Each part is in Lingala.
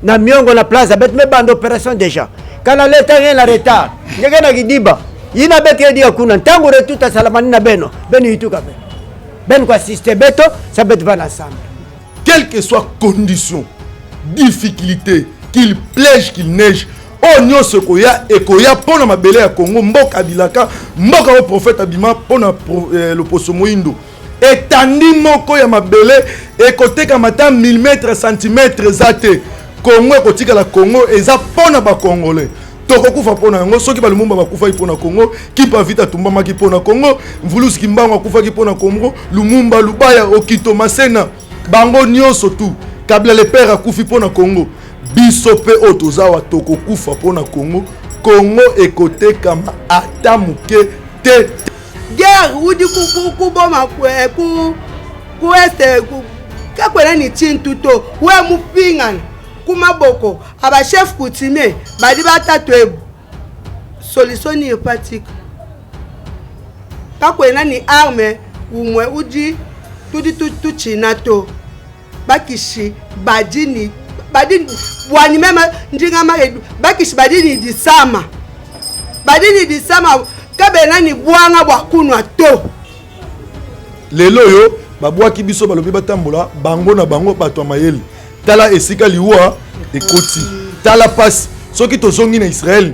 na miongo na place bet me bande opération déjà kana leta rien la retard ngeke na kidiba yina beke dia kuna ntango retuta salamani na beno yituka ben quoi assiste beto ça bet va ensemble quelle que soit condition difficulté qu'il pleuve qu'il neige o nyonso koya ekoya pona mabele ya Congo mboka bilaka mboka o prophète abima pona le poso moindo etandi moko ya mabele ekoteka mata 1000 mètres centimètres zate Congo ekotika la Congo eza pona ba congolais tokokufa pona yango soki ba lumumba bakufa pona Congo kipa vita tumbama ki pona Congo mvulusi kimbango akufa ki pona Congo lumumba lubaya okito masena bango nyonso tu kabla le père akufi pona Congo biso pe otozawa tokokufa pona Congo Congo ekoteka ma ata muke te guerre udi ku boma ku este ku kakwela ni chintuto we mupingana kumaboko aba chef coutumier badi batatu solution hépatique kakwela ni arme umwe udi tudi chinato bakishi badini wani mema njinga maedu bakishi badini disama kabena ni bwanga bwakunwa to lelo yo babwaki biso balobi batambola bango na bango bato mayeli tala esika liwa ekoti tala passe soki tozongi na Israël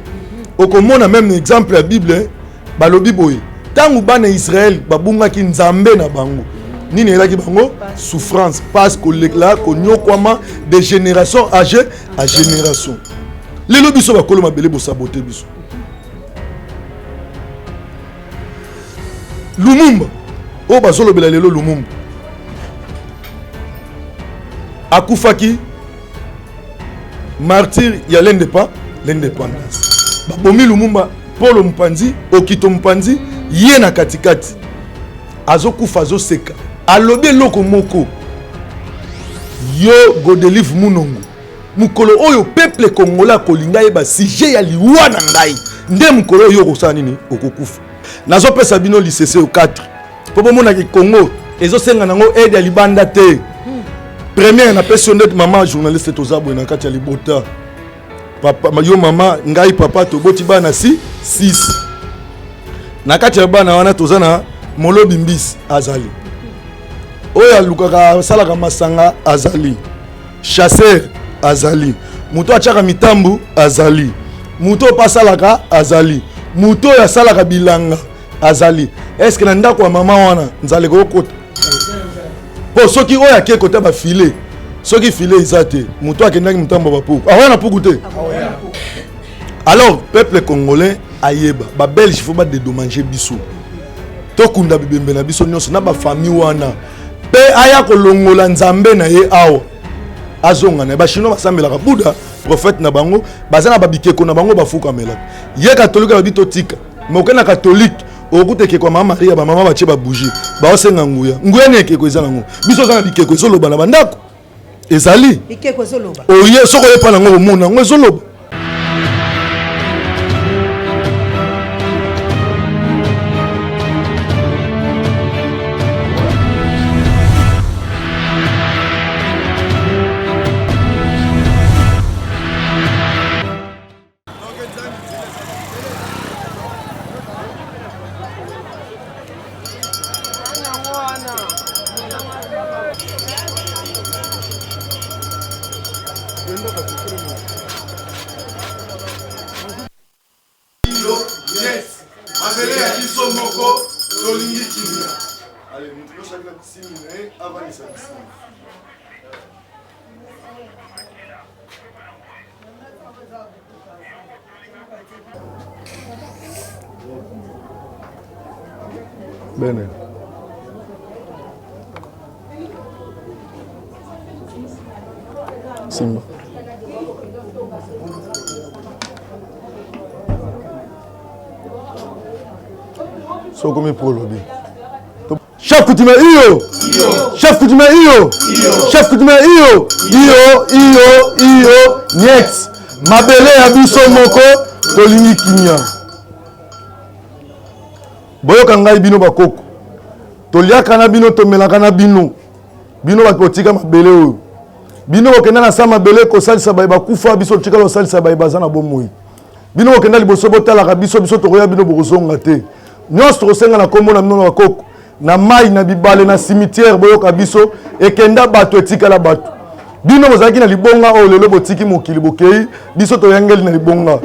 okomona même exemple ya Bible balobi boye tangu bana Israël babungaki nzambe na bango nini elaki bango souffrance parce que lekla konyokwama de génération à génération lelo biso bakolo mabele bo saboter biso Lumumba o bazolo bela lelo Lumumba akufaki martyr ya l'indépendance babomi Lumumba Polo Mpanzi Okito Mpanzi ye na katikati azokufa azoseka alobi loko moko yo Godelive Munongo mukolo oyo peuple congolais kolinga yeba sujet ya liwa na ngai nde mukolo yo kosala nini okokufa nazo pesa bino lycée au 4 popo mona ki Congo ezosenga nango aide ya libanda te première na personne maman journaliste tozabwe na kati ya libota papa yo mama ngai papa to boti bana 6 na kati ya bana wana tozana molobi mbisi azali oya lukaka salaka masanga azali chasseur azali muto achaka mitambu azali muto pasalaka azali muto ya salaka bilanga azali est-ce que na ndako ya mama wana nzale ko kota po soki oya ke kota ba filet soki filet izate muto akendaki mutambo ba puku awana puku te alors peuple congolais ayeba ba belge faut ba dédommager biso to kunda bibembe na biso nyonso na ba famille wana pe aya kolongola nzambe na ye awa azonga na ba chinois basambelaka buda prophète na bango bazana babikeko na bango bafuka melaka ye catholique ba bito tika mais okena catholique okuteke kwa mama Maria ba mama bache ba bougie ba osenga nguya ne ekeko ezala ngo biso kana bikeko ezoloba na bandako ezali bikeko ezoloba oye soko yepa na ngo mona ngo ezoloba Bene. Simba. So come pour lobby. Chef coutume iyo. Chef coutume iyo. Chef coutume iyo. Iyo. Niet. Mabele ya biso moko kolingi kinya. Boyoka ngai bino bakoko. Toliaka na bino tomelaka na bino. Bino bakotika mabele oyo. bino okenda na sama bele ko salisa ba kufa biso tikala salisa ba bazana bomoi bino okenda liboso botala biso tokoya bino bokozonga te nyos tokosenga na kombo na bino na koko na mai na bibale na cimetière boyoka biso ekenda bato etikala bato bino bozalaki na libonga o lelo botiki mokili bokei biso toyangeli na libonga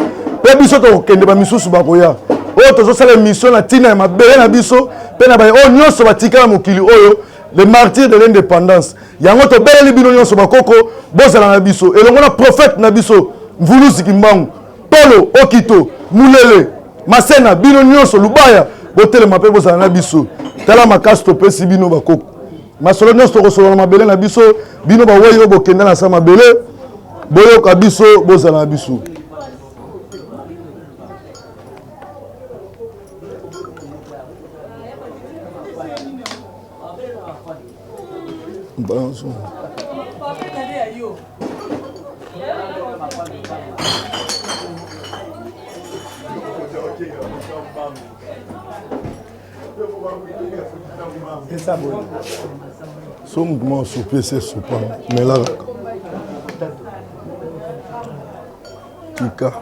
pe biso tokende ba misusu bakoya o tozosala mission na tina ya mabele na biso pe na ba o nyonso batikala mokili oyo les martyrs de l'indépendance yango tobeleli bino nyonso bakoko bozala na biso elongo na prophète na biso Mvuluzi Kimbangu Polo Okito Mulele Masena bino nyonso Lubaya botelema pe bozala na biso tala makasi topesi bino bakoko masolo nyonso tokosolola mabele na biso bino baweyo bokenda na sa mabele boyoka biso bozala na biso. Somos mal surpresos, supam, melhor. Kika.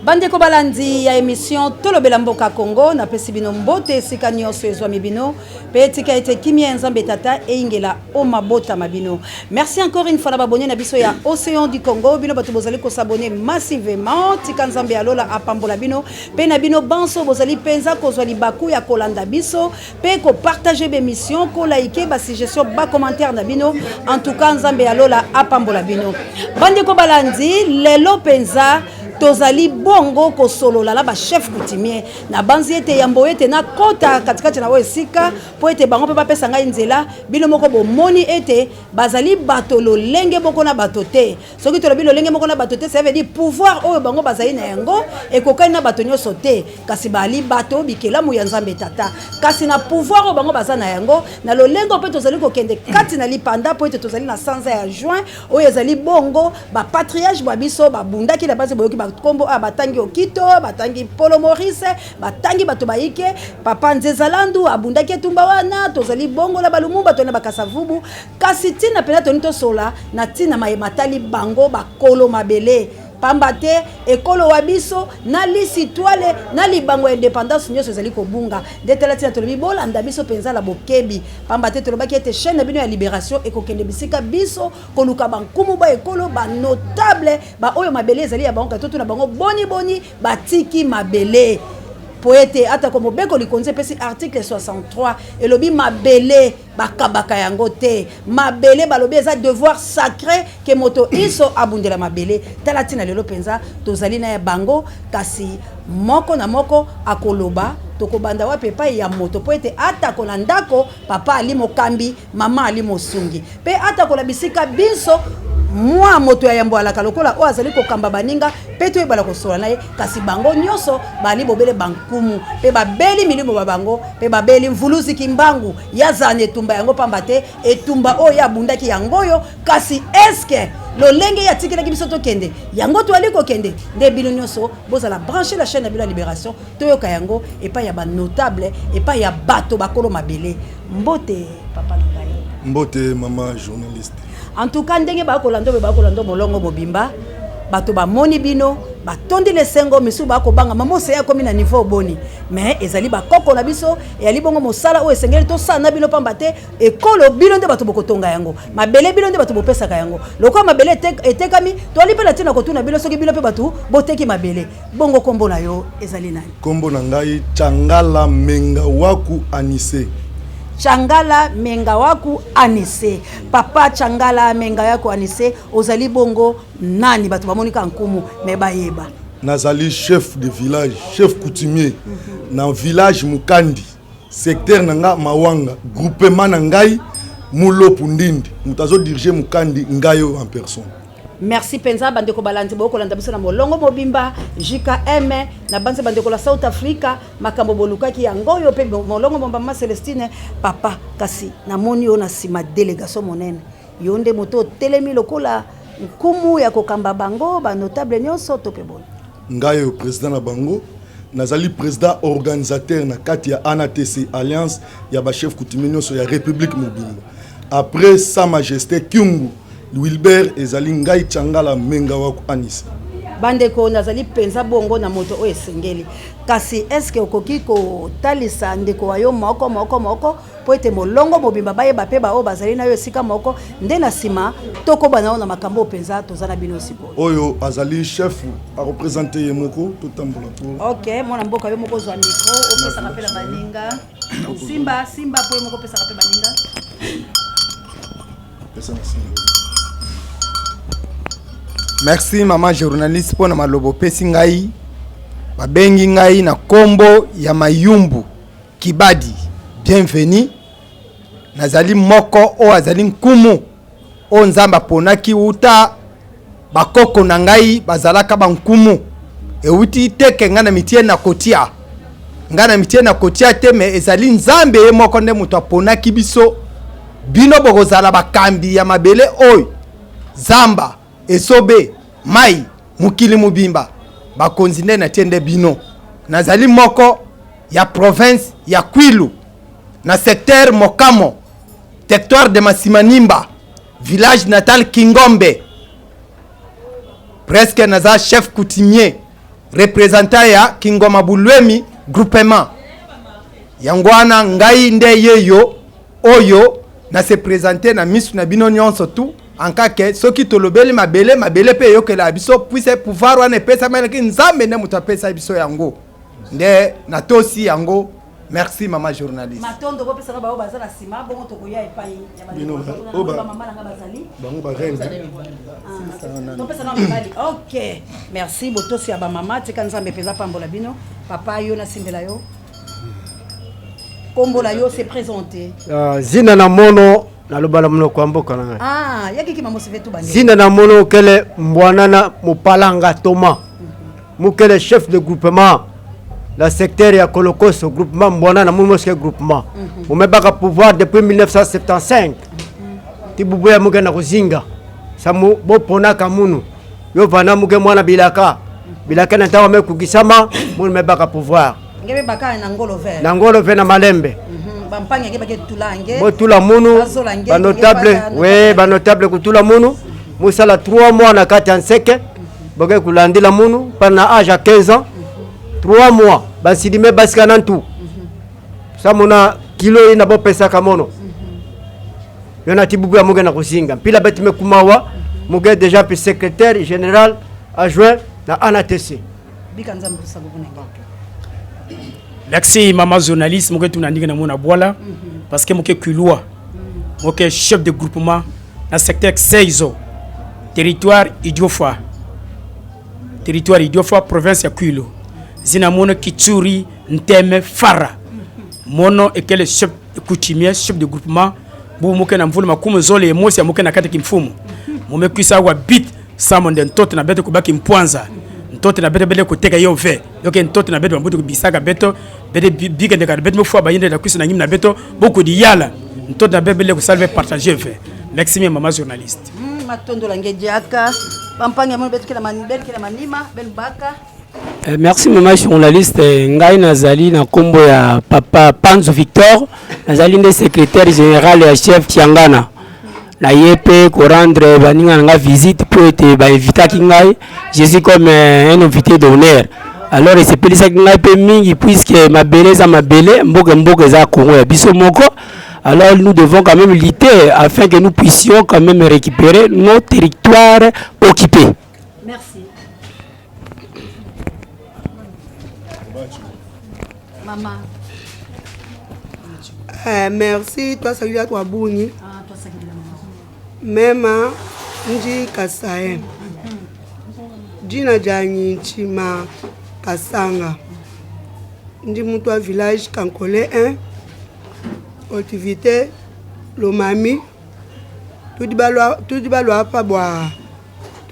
Bandeko balandi ya émission Tolobela Mboka Congo na pesi bino mbote esika nyonso ezwami bino pe etika ete kimia nzambe tata eingela o mabota mabino. Merci encore une fois na babonné na biso ya Océan du Congo bino bato bozali ko s'abonner massivement tika nzambe alola apambola bino pe na bino banso bozali penza ko zwali baku ya kolanda biso pe ko partager l'émission ko liker ba suggestion ba commentaire na bino en tout cas nzambe alola apambola bino. Bandeko balandi lelo penza tozali bongo ko solola la ba chef coutumier na banzi ete yambo ete na kota katikati na esika po ete bango pe bapesa ngai nzela bino moko bomoni ete bazali bato lolenge moko na bato te soki tolobi lolenge moko na bato te ça veut dire pouvoir oyo bango bazali na yango ekokani na bato nyonso te kasi bali bato bikelamu ya nzambe tata kasi na pouvoir oyo bango baza na yango na lolengo pe tozali kokende kati na lipanda po ete tozali na sanza ya juin oyo ezali bongo ba patriarche ba biso ba bundaki na base boyoki kombo abatangi Okito batangi Polo Maurice batangi bato baike papa Nzezalandu abundaki etumba wana tozali bongo la balumumba tona bakasavubu kasi tina pena tonito sola na tina matali bango bakolo mabele pambate ekolo wabiso na lisitwale na libango indépendance nyonso ezali kobunga ndetela tina tolobi bolanda biso penza la bokebi pambate tolobaki ete chaîne na bino ya libération ekokende bisika biso koluka bankumu ba ekolo ba notable ba oyo mabele ezali ya bango katoto na bango boni batiki mabele poete ata ko mobeko likonze pesi article 63 elobi mabele bakabaka yango te mabele balobi eza devoir sacré ke moto iso abundela mabele tala tina lelo penza tozali na ya bango kasi moko na moko akoloba tokobanda wapi epai ya moto po ete atako na ndako papa ali mokambi mama ali mosungi pe atako na bisika biso mwa moto ya yambo alaka lokola o azali kokamba baninga pe to ebala kosola naye kasi bango nyonso bali bobele bankumu pe babeli milimo babango pe babeli Mvuluzi Kimbangu yazane etumba yango pamba te etumba oyo abundaki yango yo kasi eske lolenge ya tikelaki biso tokende yango to ali kokende nde bino nyonso bozala brancher la chaîne na bila libération toyoka yango epai ya ba notable epai ya bato bakolo mabele mbote papa na ngai mbote mama journaliste. En tout cas ndenge bakolando molongo mobimba bato bamoni bino batondi lesengo misu bakobanga mamo seya komi na niveau boni mais ezali bakoko na biso eyali bongo mosala o esengeli to sana bino pamba te ekolo bino nde bato bokotonga yango mabele bino nde bato bopesaka yango lokwa mabele etekami toli pe na tina kotuna bino soki bino pe bato boteki mabele bongo kombo na yo ezali nani kombo na ngai Changala Mengawaku Anise. Changala Mengawaku Anise papa Changala Mengawaku Anise ozali bongo nani bato bamonika nkumu me bayeba nazali chef de village chef coutumier na village Mukandi secteur nanga Mawanga groupement na ngai Mulo Pundindi mutazo diriger Mukandi ngayo en personne Merci penza bandeko balandi boko landa biso na molongo mobimba JKM na banze bandeko la South Africa makambo bolukaki yango yo pe molongo mobamba Celestine papa kasi na moni yo na sima délégation monene yonde moto telemi lokola nkumu ya kokamba bango ba notable nyonso to pe bon ngayo président na bango nazali président organisateur na kati ya ANATC Alliance ya ba chef coutumier nyonso ya République mobimba après sa majesté Kyungu Wilbert ezali ngai Changala Menga wako Anisa bandeko nazali penza bongo na moto o esengeli kasi eske okoki ko talisa ndeko wayo moko po ete molongo mobimba baye bape ba o bazali na yo sika moko nde na sima toko bana na makambo penza tozana bino siko oyo azali chef a représenter yemoko totambola pour OK mona mboka yo moko zwa micro opesa kapela baninga simba po moko pesa kapela baninga Merci maman journaliste pour na malobo pesi ngai babengi ngai na kombo ya Mayumbu Kibadi bienvenue nazali moko o azali nkumu o nzamba ponaki uta bakoko na ngai bazalaka bankumu euti teke ngana mitie na kotia ngana mitie na kotia te me ezali nzambe ye moko nde muto aponaki biso bino bokozala bakambi ya mabele oyo zamba esobe mai mukili mubimba bakonzi nde na tiende bino nazali moko ya province ya Kwilu na secteur Mokamo territoire de Masimanimba village natal Kingombe presque naza chef coutumier représentant ya Kingoma Bulwemi groupement yangwana ngai nde yeyo oyo na se présenter na misu na bino nyonso tout en cas que soki tolobeli mabele pe yokela biso puisse pouvoir wana pesa meleki nzambe ne muta pesa biso yango nde na tosi yango merci mama journaliste matondo ko pesa ba o bazala sima bongo to koya epai ya ba mama nga bazali bango ba renga to pesa na mbali OK merci botosi ya ba mama tika nzambe pesa pambola bino papa yo na simbela yo kombola yo se présenter zina na mono na lobala muno kwa mboka na ngai yaki kima mose vetu bande zina na mono kele mbwanana mupalanga Thomas mukele chef de groupement la secteur ya Kolokoso groupement mbwanana mumoske groupement umebaka pouvoir depuis 1975 tibubuya muke na kuzinga samu bopona kamunu yo vana muke mwana bilaka na tawa mekukisama munu mebaka pouvoir ngebe baka na ngolo vert na malembe bampanya ngebe ke tulange botula munu banotable kutula munu musala 3 mois na kati ya nseke boke kulandila munu pana âge à 15 ans 3 mois basidime basika na ntu samuna kilo ina bopesa kamono yona tibubu ya muge na kusinga pila betime kumawa muge déjà puis secrétaire général adjoint na ANATC bikanza mpisa bokune. Merci maman journaliste moke tunandika na mona bola parce que moke kulwa moke chef de groupement na secteur Seizo territoire Idiofa province ya Kwilu zina mono Kichuri Nteme Fara mono ekele chef coutumier chef de groupement bu moke na mvulu makumu zole emosi moke na kati kimfumu mome kwisa wa bit samonde ntote na bete kubaki mpwanza ntote na bete bele kuteka yo ve yoke ntote na bete mbutu kubisaka beto bete bige ndeka bete mfua bayinde na kwisa na nyim na beto beaucoup di yala ntote na bete bele kusalve partager ve l'exime maman journaliste matondo la ngediaka pampanga mo beto kila manima ben baka. Merci maman journaliste ngai nazali na kombo ya papa Panzo Victor nazali nde secrétaire général ya chef Tiangana na yepe ko rendre baninga nga visite pour être ba invité ngai je suis comme un invité d'honneur alors c'est pour ça que ngai pe mingi puisque mabele mboke za Congo ya biso moko alors nous devons quand même lutter afin que nous puissions quand même récupérer nos territoires occupés. Merci. Maman. Merci, toi salut à toi Bouni. Toi salut Mema nji Kasaye. Jina jani chima Kasanga. Nji mutwa village Kankole 1. Activité Lomami. Tout di balo apa boa.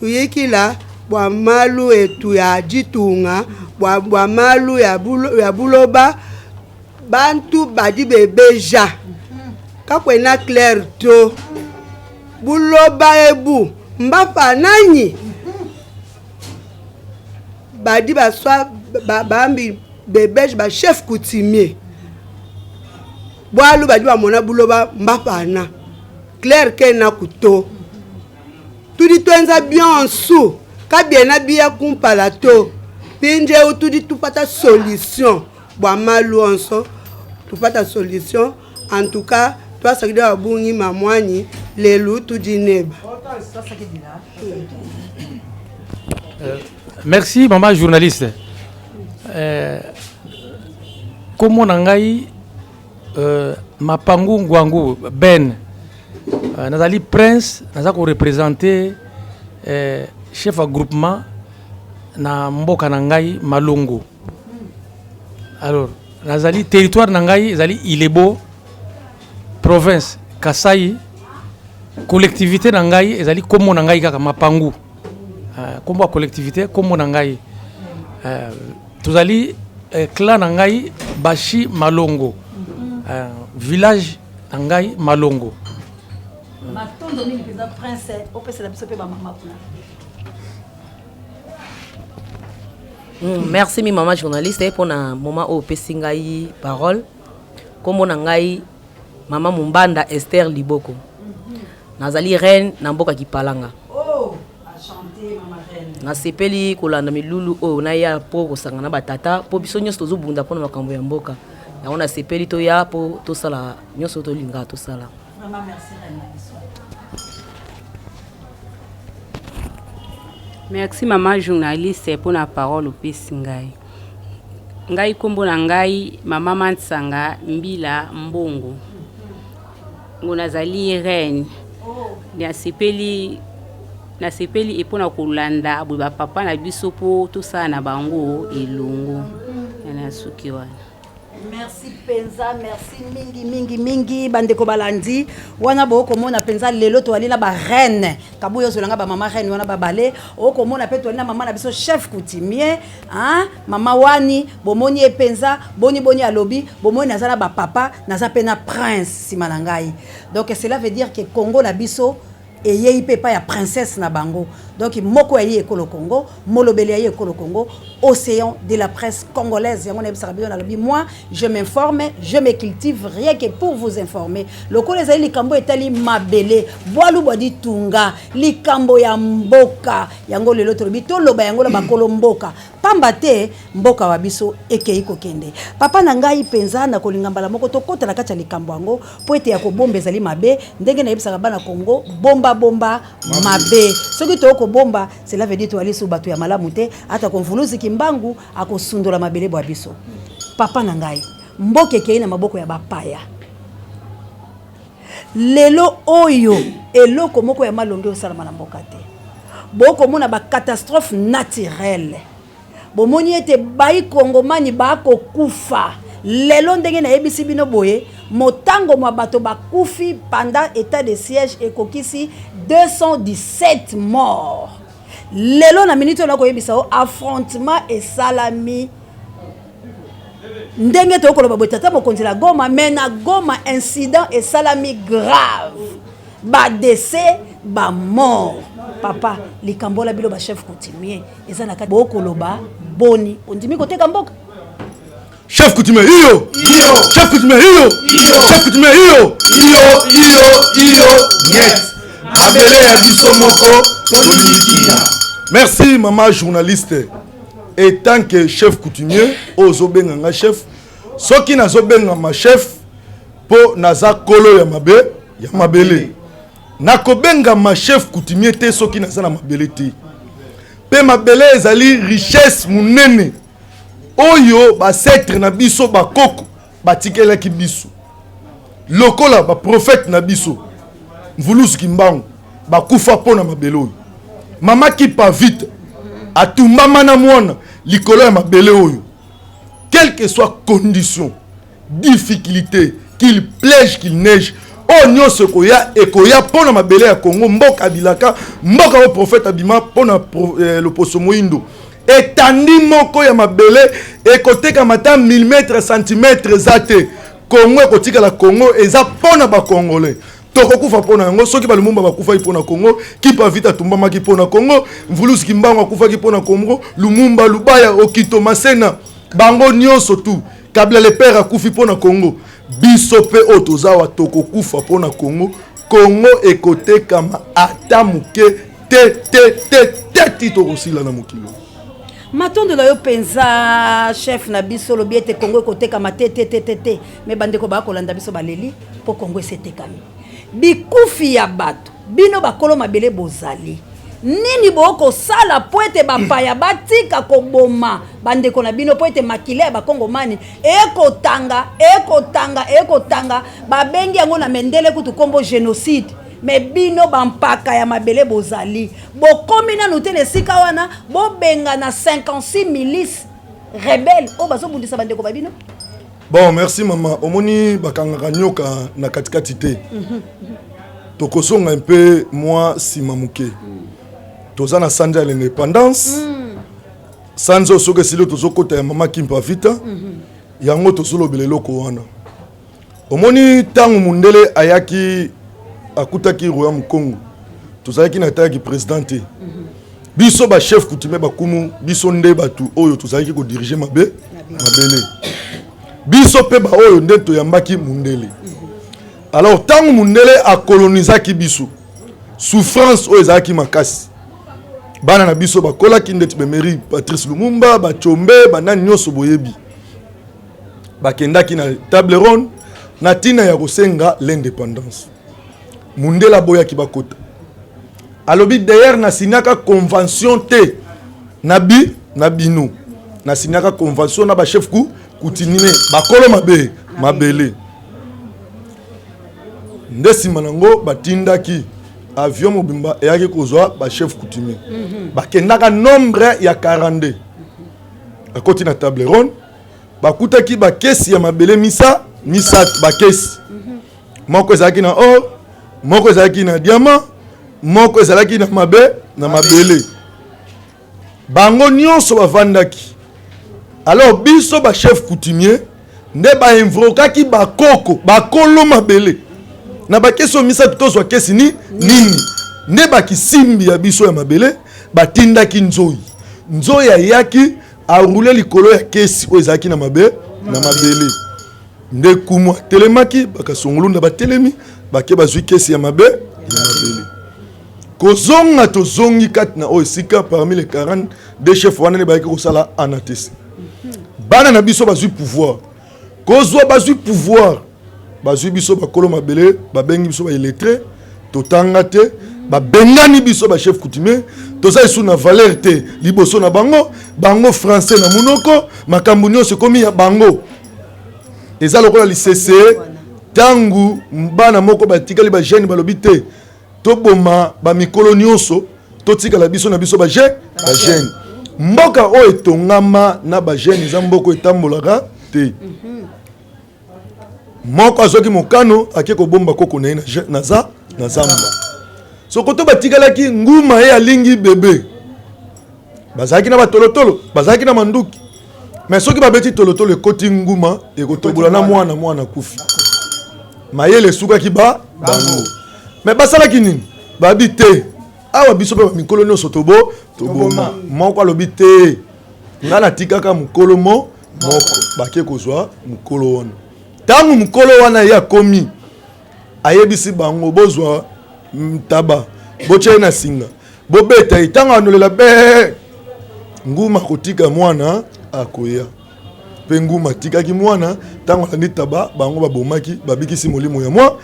tuyikila bwa malu etu ya jitunga bwa malu ya buloba bantu badi bebeja kakwena clair to buloba ebu mbapa nanyi badi baswa bambi bebeja ba chef coutumier bwalu badi bamona buloba mbapa na clair ke na kuto tudi twenza bien en sous ka bien na bien kumpala to pinje ou tudi tupata solution bwa malu onso tupata solution en tout cas toi ça doit bungi mamwani lelu tudi neba. Merci maman journaliste. Comment nangai mapangu ngwangu Ben nazali prince naza ko représenter chef de groupement na mboka nangai Malongo. Alors nazali territoire nangai ezali Ilebo province Kasai collectivité nangai ezali komo nangai kaka mapangu kombo collectivité komo nangai tozali clan nangai Bashi Malongo village nangai Malongo. Merci mi maman journaliste pour un moment au pesingai parole comme nangai maman Mumbanda Esther Liboko nazali reine na mboka Kipalanga. Oh, enchanté maman reine. Na sepeli kolanda milulu o na ya po kosangana batata po biso nyonso tozobunda pona makambo ya mboka yango na sepeli to ya po tosala nyonso tolinga tosala. Vraiment merci reine. Merci maman journaliste pour la parole au Pesingai. Ngai kombo na ngai mama Mansanga Mbila Mbongo. Ngonazali reine. Na sepeli epona kolanda ba papa na biso po to sa na bango elongo. Na sukiwa. Merci penza, merci mingi bandeko balandi wana boko mona penza lelo to alina ba reine kabuyo solanga ba mama reine wana ba balé oko mona pe to alina mama na biso chef coutumier hein mama wani bomoni penza boni alobi bomoni nazala ba papa naza pena prince simanangai. Donc cela veut dire que Congo na biso et yei pe pa ya princesse na bango. Donc moko ya ekolo Congo, molobeli ya ekolo Congo, océan de la presse congolaise. Moi, je m'informe, je me cultive rien que pour vous informer. Loko les ali kambo etali mabele, boalu bodi tunga, likambo ya mboka, yango lelo tolobi to loba yango la bakolo mboka. Pamba te mboka wa biso ekei kokende. Papa na ngai penza na kolingambala moko to kota na kati ya likambo yango po ete ya kobomba ezali mabe ndenge na yebisaka bana Congo bomba mabe. Soki to ko bomba cela veut dire to ali so bato ya malamu te ata konfuluzi kimbangu akosundola mabele bwa biso. Papa na ngai mboka ekei na maboko ya bapaya. Lelo oyo eloko moko ya malonge osala na mboka te. Boko mona ba catastrophe naturelle. Bomoni ete bai kongomani bako kufa lelo ndenge na yebisi bino boye motango mwa bato bakufi pendant état de siège ekokisi 217 morts lelo na minute na ko yebisa o affrontement et salami ndenge to ko loba botata mokonzi la Goma mais na Goma incident et salami grave ba décès ba mort. Papa likambo la bilo ba chef coutumier eza na kati bokoloba boni ondimi koteka mboka chef coutumier iyo chef coutumier iyo chef coutumier iyo net abele ya biso moko politika. Merci maman journaliste. Et tant que chef coutumier ozobenga nga chef soki nazobenga ma chef po naza kolo ya mabele nakobenga ma chef coutumier te soki naza na mabele te pe mabele ezali richesse munene oyo basetre na biso bakoko batikelaki biso lokola ba prophète na biso mvulusu kimbangu bakufa pona mabele oyo mama kipa vite atumbama na mwana likolo ya mabele oyo quelle que soit condition difficulté qu'il pleuve qu'il neige o nyonso koya ekoya pona mabele ya Congo mboka bilaka mboka o prophète abima pona le poso moindo etandi moko ya mabele ekoteka mata millimètre centimètre zate Congo ekotika la Congo eza pona ba congolais tokokufa pona yango soki ba lumumba bakufa pona Congo kipa vita tumbama ki pona Congo mvulusi kimbango akufa ki pona Congo Lumumba Lubaya Okito Masena bango nyonso tu Kabila le père akufi pona Congo biso pe otozawa tokokufa pona Congo Congo ekoteka ma ata muke te titokosila na mokilo matondo la yo penza chef na biso lobi ete Congo ekoteka ma te me bandeko ba kolanda biso baleli po Congo esetekami bikufi ya bato bino bakolo mabele bozali nini boko sala po ete bapaya batika koboma bandeko na bino po ete makile ya bakongomani ekotanga babengi yango na mendele kutu kombo génocide me bino bampaka ya mabele bozali bokomi nanu te na esika wana bobenga na 56 milices rebelles o bazobundisa bandeko babino. Bon, merci maman. Omoni bakanga nyoka na katikati te. Tokosonga un peu moi si mamuke. Toza na sanja ya l'indépendance. Sanzo soke silo tozokota ya mama kimpa vita. Yango tozolo belelo ko wana. Omoni tangu mundele ayaki akutaki royaume Congo. Tozalaki na tayaki présidente. Biso ba chef coutumier bakumu biso nde batu oyo tozalaki ko diriger mabele. Biso pe ba oyo nde toyambaki mundele. Alors tangu mundele a colonisaki biso. Souffrance oyo ezalaki makasi. Bana na biso bakolaki ndeti bemeri Patrice Lumumba bachombe banani nyonso boyebi. Bakendaki na table ronde na tina ya kosenga l'indépendance. Mundela boyaki bakota. Alobi d'ailleurs na signaka convention te na bino. Na signaka convention na ba chef coutumier bakolo mabele. Ndesi manango batindaki avion mobimba eyaki kozwa ba chef coutumier. Bakendaka nombre ya 42. Akoti na table ronde bakutaki ba kesi ya mabele misat ba kesi. Moko ezalaki na or, moko ezalaki na diamant, moko ezalaki na mabele. Bango nyonso bavandaki. Alors biso ba chef coutumier nde ba invokaki bakoko bakolo mabele na bakeso misa tozwa kesi nini nde bakisimbi ya biso ya mabele batindaki nzoi ayaki arule likolo ya kesi oyo ezalaki na mabele nde kumwa telemaki bakasongolunda batelemi bake bazwi kesi ya mabele kozonga tozongi kati na oyo esika parmi les 40 des chefs wana ne bayaki kosala anatesi bana na biso bazwi pouvoir kozwa bazwi pouvoir bazwi biso bakolo mabele babengi biso ba illettré totanga te babengani biso ba chef coutumier toza isu na valeur te liboso na bango français na munoko makambo nyonso komi ya bango eza lokola licece tangu bana moko batikali ba jeune balobi te toboma ba mikolo nyonso totikala biso na biso ba jeune mboka o etongama na ba jeune za mboko etambolaka te moko azoki mokano ake kobomba koko na ye na zamba sokoto batikalaki nguma ye alingi bebe bazalaki na batolotolo bazalaki na manduki mais soki babeti tolotolo ekoti nguma ekotobola na mwana kufi mayele esukaki bango mais basalaki nini babi te awa biso pe mikolo nyonso toboma moko alobi te nga natikaka mokolo moko bake kozwa mokolo wana tangu mokolo wana ya komi ayebisi bango bozwa taba boche na singa bobeta tangu anolela be nguma kotika mwana akoya pe nguma tikaki mwana tangu alandi taba bango babomaki babikisi molimo ya mwana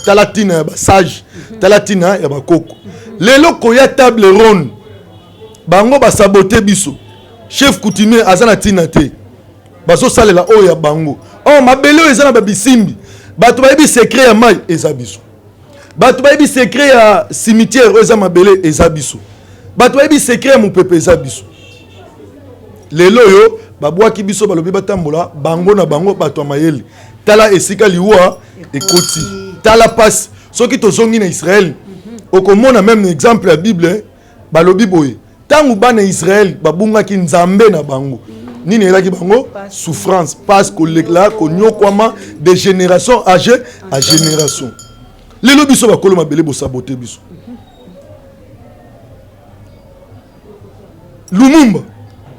talatina ya basage talatina ya bakoko lelo koya table ronde bango basabote biso chef coutumier azana tina te baso salela oyo ya bango mabele oyo eza na babisimbi bato bayebi secret ya mai eza biso bato bayebi secret ya cimetière oyo eza mabele eza biso bato bayebi secret ya mopepe eza biso lelo oyo babwaki biso balobi batambola bango na bango bato ya mayele tala esika liwa ekoti tala passe soki tozongi na Israël okomona même exemple la Bible balobi boye tangu bana Israël babungaki nzambe na bango nini elaki bango souffrance parce que lekla konyokwama de génération à génération lelo biso bakolo mabele bo saboter biso Lumumba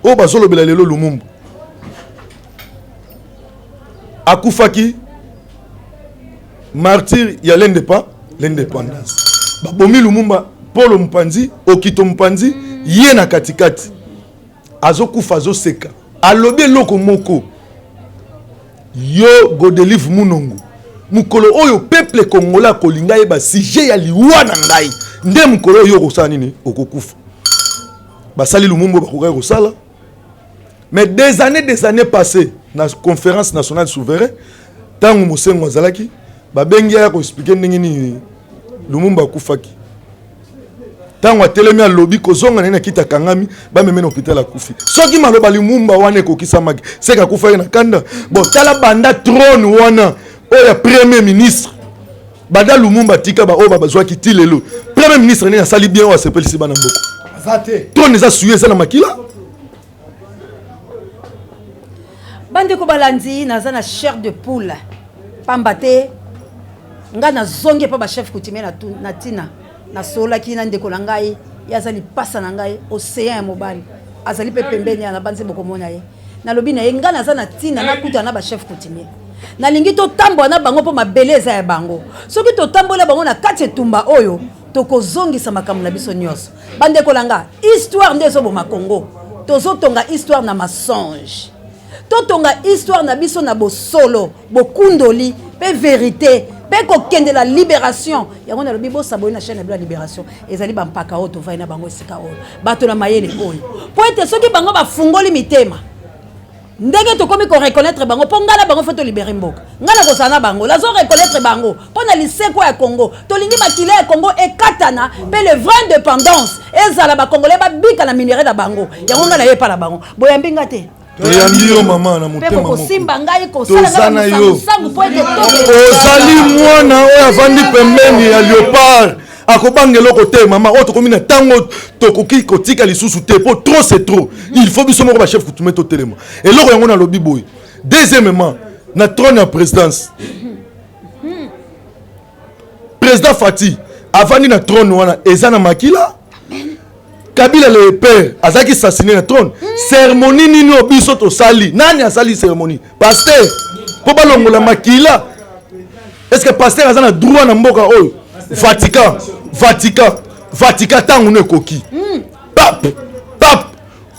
o bazolobela lelo Lumumba akufaki martyr ya l'indépendance babomi Lumumba Polo Mpanzi Okito Mpanzi ye na katikati azokufa azoseka alobi eloko moko yo Godelive Munongo mukolo oyo peuple congolais kolinga yeba sujet ya liwa na ngai nde mukolo oyo kosala nini okokufa basali Lumumba bakoka kosala mais des années passées na conférence nationale souverain tangu Mosengo azalaki babengi ya ko expliquer ndenge ni Lumumba akufaki tango atelemi alobi kozonga nena kita kangami bameme na hôpital akufi soki maloba Lumumba wane kokisamaki seka kufa na kanda bon tala banda trône wana oya premier ministre banda Lumumba tika ba oba bazwaki tilelo premier ministre nena sali bien o asepelisi bana mboko azate trône za suye za na makila bande ko balandi naza na chair de poule pambate nga na zonge pa ba chef coutumier na tina na sola ki na ndeko na ngai yazali pasa na ngai océan ya mobali azali pe pembeni na banze bokomona ye na lobi na ye nga naza na tina na kuta na ba chef coutumier na lingi to tambo na bango po mabeleza ya bango soki to tambola bango na kati etumba oyo tokozongisa makambo na biso nyonso bande ko langa histoire ndezo bo makongo tozotonga histoire na mensonge totonga histoire na biso na bosolo bokundoli pe vérité pe kokende la libération yango na lobi bo saboyi na chaîne de la libération ezali bampaka oyo tovai na bango esika oyo bato na mayele oyo po ete soki bango bafungoli mitema ndenge tokomi ko reconnaître bango po ngala bango fa to libérer mboka ngala ko sana bango lazo reconnaître bango po na liseko ya Congo tolingi makile ya Congo ekatana pe le vraie indépendance ezala ba congolais ba bika na minerai na bango yango ngala yepa na bango boyambinga te toyambi mama na motema moko simba ngai ko sala ozali mwana oyo avandi pembeni ya Léopard akobangelo kote mama oto komina tango tokoki kotika lisusu te po trop c'est trop il faut biso moko ba chef coutumier to telema eloko yango na lobi boy deuxièmement na trône ya présidence président Fati avandi na trône wana eza na makila Kabila le père azaki assassiné na trône cérémonie nini obiso to sali nani asali cérémonie pasteur po balongola makila est-ce que pasteur azana droit na mboka oyo Vatican tangu ne koki pape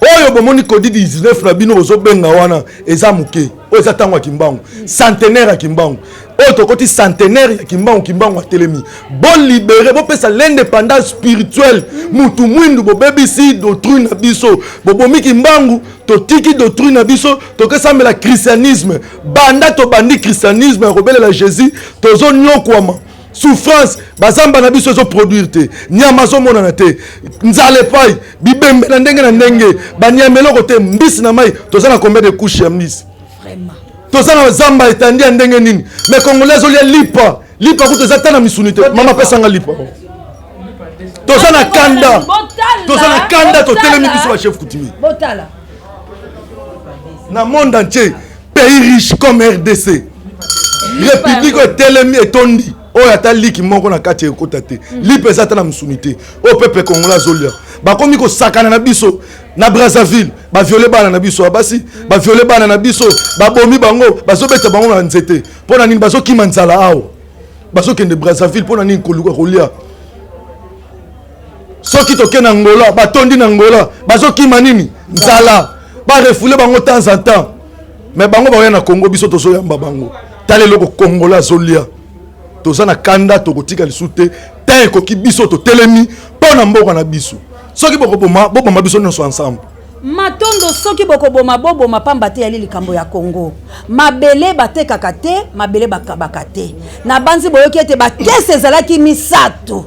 oyo bomoni kodi 19 na bino ozobenga wana eza muke oyo eza tangu ya kimbangu centenaire ya kimbangu oyo tokoti centenaire ya kimbangu atelemi bon libéré bopesa l'indépendance spirituelle mutu mwindu bobebisi doctrine na biso bobomi kimbangu totiki doctrine na biso tokesambela christianisme banda tobandi christianisme ya kobelela Jésus tozonyokwama souffrance bazamba na biso zo produire te nyama zo mona te nzale pai bibembe na ndenge banyameloko te mbisi na mai tozana combien de couches ya mbisi vraiment tozana zamba etandi ya ndenge nini mais congolais olia lipa kuto zata na misunité mama pesanga lipa tozana kanda to telemi biso ba chef coutumier botala na monde entier pays riche comme RDC république telemi etondi oyo ata liki moko na kati ekota te lipe eza ata na misunité oyo peuple congolais azolia bakomi kosakana na biso na Brazzaville baviole bana na biso abasi baviole bana na biso babomi bango bazobeta bango na nzete mpona nini bazokima nzala awa bazokende Brazzaville mpona nini koluka kolia soki toke na Angola batondi na Angola bazokima nini nzala barefule bango temps en temps mais bango baoya na Congo biso tozoyamba bango tala eloko congolais azolia tozana kanda tokotika lisute ta ekoki biso to telemi pona mboka na biso soki bokoboma biso nyonso ensemble matondo soki bokoboma pamba te yali likambo ya Congo mabele batekaka te mabele bakabaka te na banzi boyoki ete bakese ezalaki misato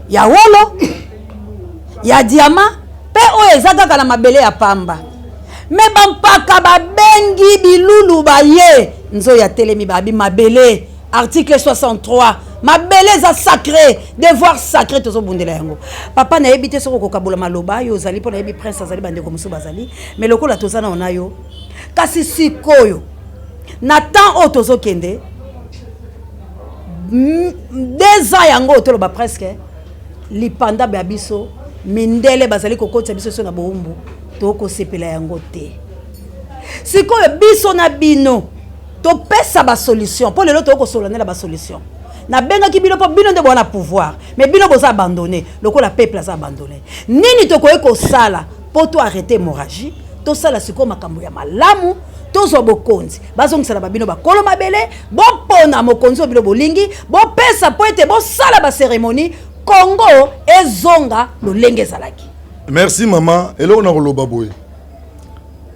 ya wolo ya diama pe oyo eza kaka na mabele ya pamba me bampaka babengi bilulu baye nzo ya telemi babi mabele article 63 mabele eza sacré devoir sacré tozobundela yango papa na yebi te soko kokabola maloba yo ozali mpo na yebi prince azali bandeko mosusu bazali mais lokola toza na ona yo kasi sikoyo na temps oyo tozokende 2 ans yango toloba presque lipanda ya biso mindele bazali kokotisa biso so na boumbu tokosepela yango te sikoyo biso na bino topesa ba solution po lelo tokosolana ba solution na benga ki bino po bino nde bona pouvoir mais bino boza abandonné lokola peuple aza abandonné nini tokoye kosala po to arrêter hémorragie to sala siko makambo ya malamu tozo bokonzi bazongisala babino bakolo mabele bopona mokonzi obilo bolingi bopesa po ete bosala ba cérémonie Congo ezonga lolenge ezalaki. Merci maman eloko na koloba boye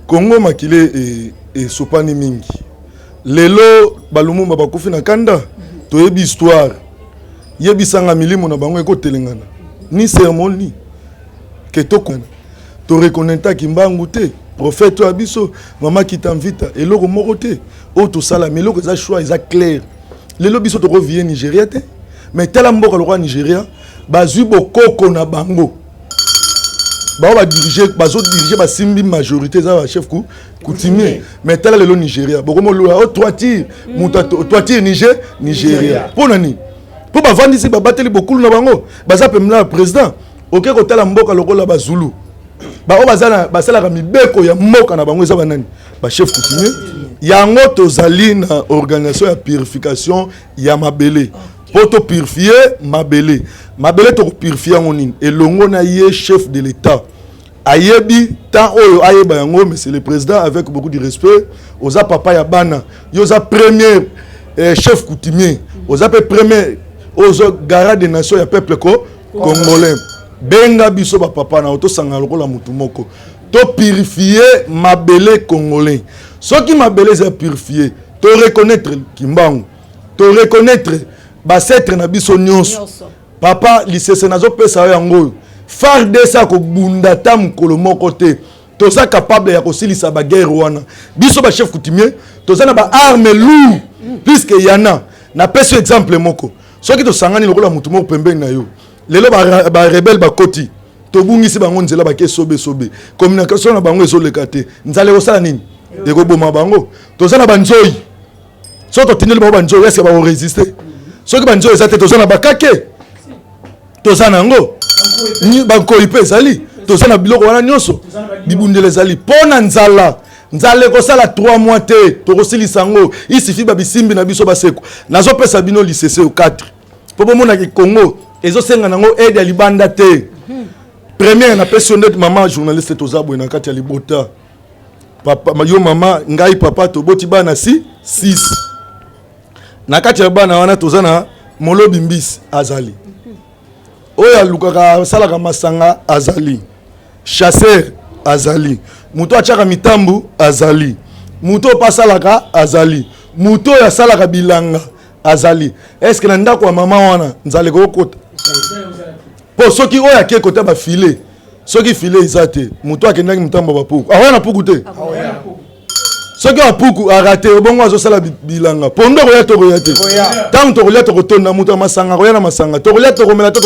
Congo makile e sopani mingi lelo balumumba bakufi na kanda toyebi histoire yebisanga milimo na bango ekotelengana ni cérémonie ke tokona to reconnaître kimbangu te prophète abiso mama kitamvita eloko moko te o to sala meloko za choix eza clair lelo biso to revient Nigeria te mais tela mboka le roi Nigeria bazui bokoko na bango ba diriger ba simbi majorité za chef coutumier mais tela lelo Nigeria bokomo lo o toiture muta toiture Nigeria pona ni po ba vandisi ba bateli bokulu na bango baza pemla président oké ko tela mboka lokola ba Zulu ba o bazana basala ka mibeko ya mboka na bango eza banani ba chef coutumier yango tozali na organisation ya purification ya mabele poto purifier mabele to purifier ngoni elongo na ye chef de l'état ayebi tant oyo ayeba yango mais c'est le président avec beaucoup de respect oza papa ya bana yoza premier chef coutumier oza pe premier ozo garant des nations ya peuple congolais benga biso ba papa na to sanga lokola mutu moko to purifier mabele congolais soki mabele za purifier to reconnaître kimbangu to reconnaître basetre na biso nyonso papa lisese nazo pesa yango FARDC ko bunda tam kolo moko te toza capable ya kosilisa ba guerre wana biso ba chef coutumier toza na ba arme lourd puisque yana na pesa exemple moko soki to sangani lokola mutu moko pembeni na yo lelo ba rebelle ba koti to bungisi bango nzela ba ke sobe communication na bango ezoleka te nzale kosala nini eko boma bango toza na banzoi so to tineli ba banzoi est-ce ba résister soki banzoi ezate toza na bakake toza na ngo ni banko ipe ezali toza na biloko wana nyonso bibundele ezali pona nzala kosala 3 mois te tokosilisa ngo isifi ba bisimbi na biso baseko nazo pesa bino lisese 4 po bomona ki Congo ezosenga nango aide ya libanda te première na personne maman journaliste tozabwe na kati ya libota papa yo mama ngai papa toboti bana 6 na kati ya bana wana tozana molobi mbisi azali oya lukaka salaka masanga azali chasseur azali muto achaka mitambu azali muto pasalaka azali muto ya salaka bilanga azali est-ce que na ndako ya mama wana nzale kokota po soki oya ke kota ba filet soki filet izate muto akendaki mitambu ba puku awana puku te soki apuku arate bongo azosala bilanga pondo koya to koya te tant to koya to kotonda muto masanga koya na masanga to koya to komela te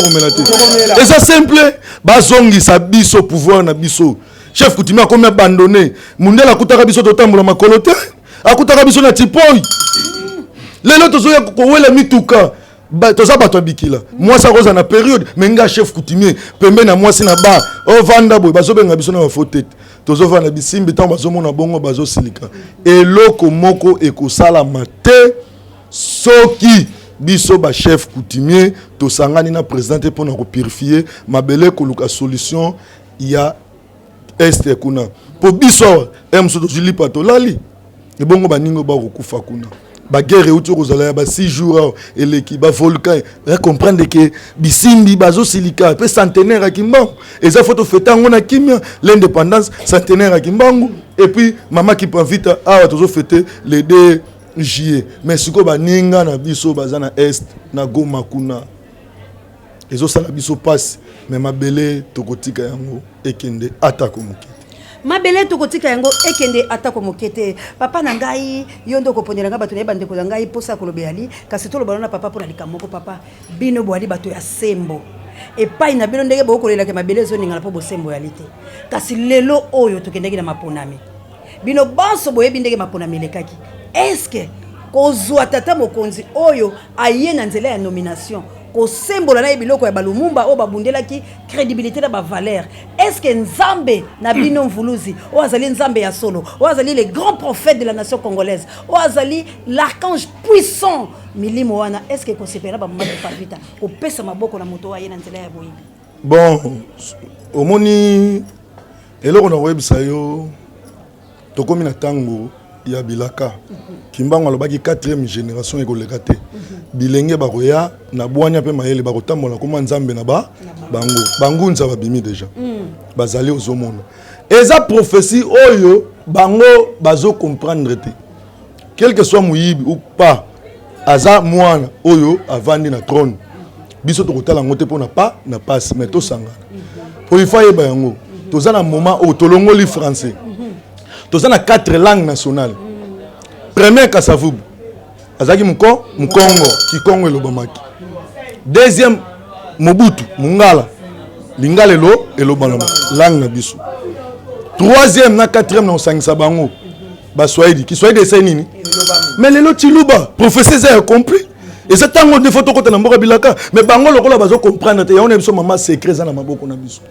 et ça simple bazongisa biso pouvoir na biso chef coutumier akomi abandonné mundela akutaka biso totambola makolo te akutaka biso na tipoi lelo tozoya kowela mituka toza bato abikila mwasi akoza na période mais nga chef coutumier pembeni na mwasi na ba ovanda boye bazobenga biso na bafotete tozovanda bisimbi ntango bazomona bongo bazosilika eloko moko ekosalama te soki biso ba chef coutumier tosangani na président te mpona kopurifier mabele koluka solution ya este kuna po biso emso tozilipa tolali ebongo baningo bakokufa kuna ba guerre uti kozala ba 6 jours eleki ba volcan ya comprendre que bisimbi bazosilika pe centenaire ya Kimbangu eza photo fetango na kimia l'indépendance centenaire ya Kimbangu et puis mama qui invite awa tozo fêter le 2 juillet mais siko baninga na biso bazana est na Goma kuna ezo sala biso passe mais mabele tokotika yango ekende atako moki. mabele tokotika yango ekende atako mokete papa na ngai yo ndo kopondela nga bato na bande ko ngai posa ko lobeali kasi to lobana papa pona likamoko papa bino boali bato ya sembo epai na bino ndenge bokolelaka mabele zoninga po bosembo ya lite kasi lelo oyo tokendeki na maponami bino banso boyebi ndenge maponami lekaki eske kozwa tata mokonzi oyo aye na nzela ya nomination kosembola na biloko ya balumumba o babundelaki crédibilité na ba valeur est-ce nzambe na bino mvuluzi o azali nzambe ya solo o azali le grand prophète de la nation congolaise o azali l'archange puissant milimo wana est-ce kosepela ba mama pavita opesa maboko na moto aye na nzela ya boyibi bon omoni eloko na webisa yo tokomi na tango ya bilaka kimbango alobaki 4e génération ekoleka te bilenge bakoya na bwanya pe mayele bakotambola koma nzambe na bangunza babimi deja bazali ozomona eza prophétie oyo bango bazo comprendre te quel que soit muyibi ou pas aza mwana oyo avandi na trône biso tokotala ngo te pona pas na passe mais to sangana po ifa yeba yango toza na moment o tolongoli français toza na 4 langues nationales premier Kasavubu azaki Mkongo Kikongo elobamaki deuxième Mobutu Mungala Lingala elobana langue na biso troisième na quatrième na osangisa bango Baswahili Kiswahili esa nini mais lelo Chiluba professeur ça a compris et c'est tango de photo kota na mboka bilaka mais bango lokola bazo comprendre te yaona biso mama secret za na maboko na biso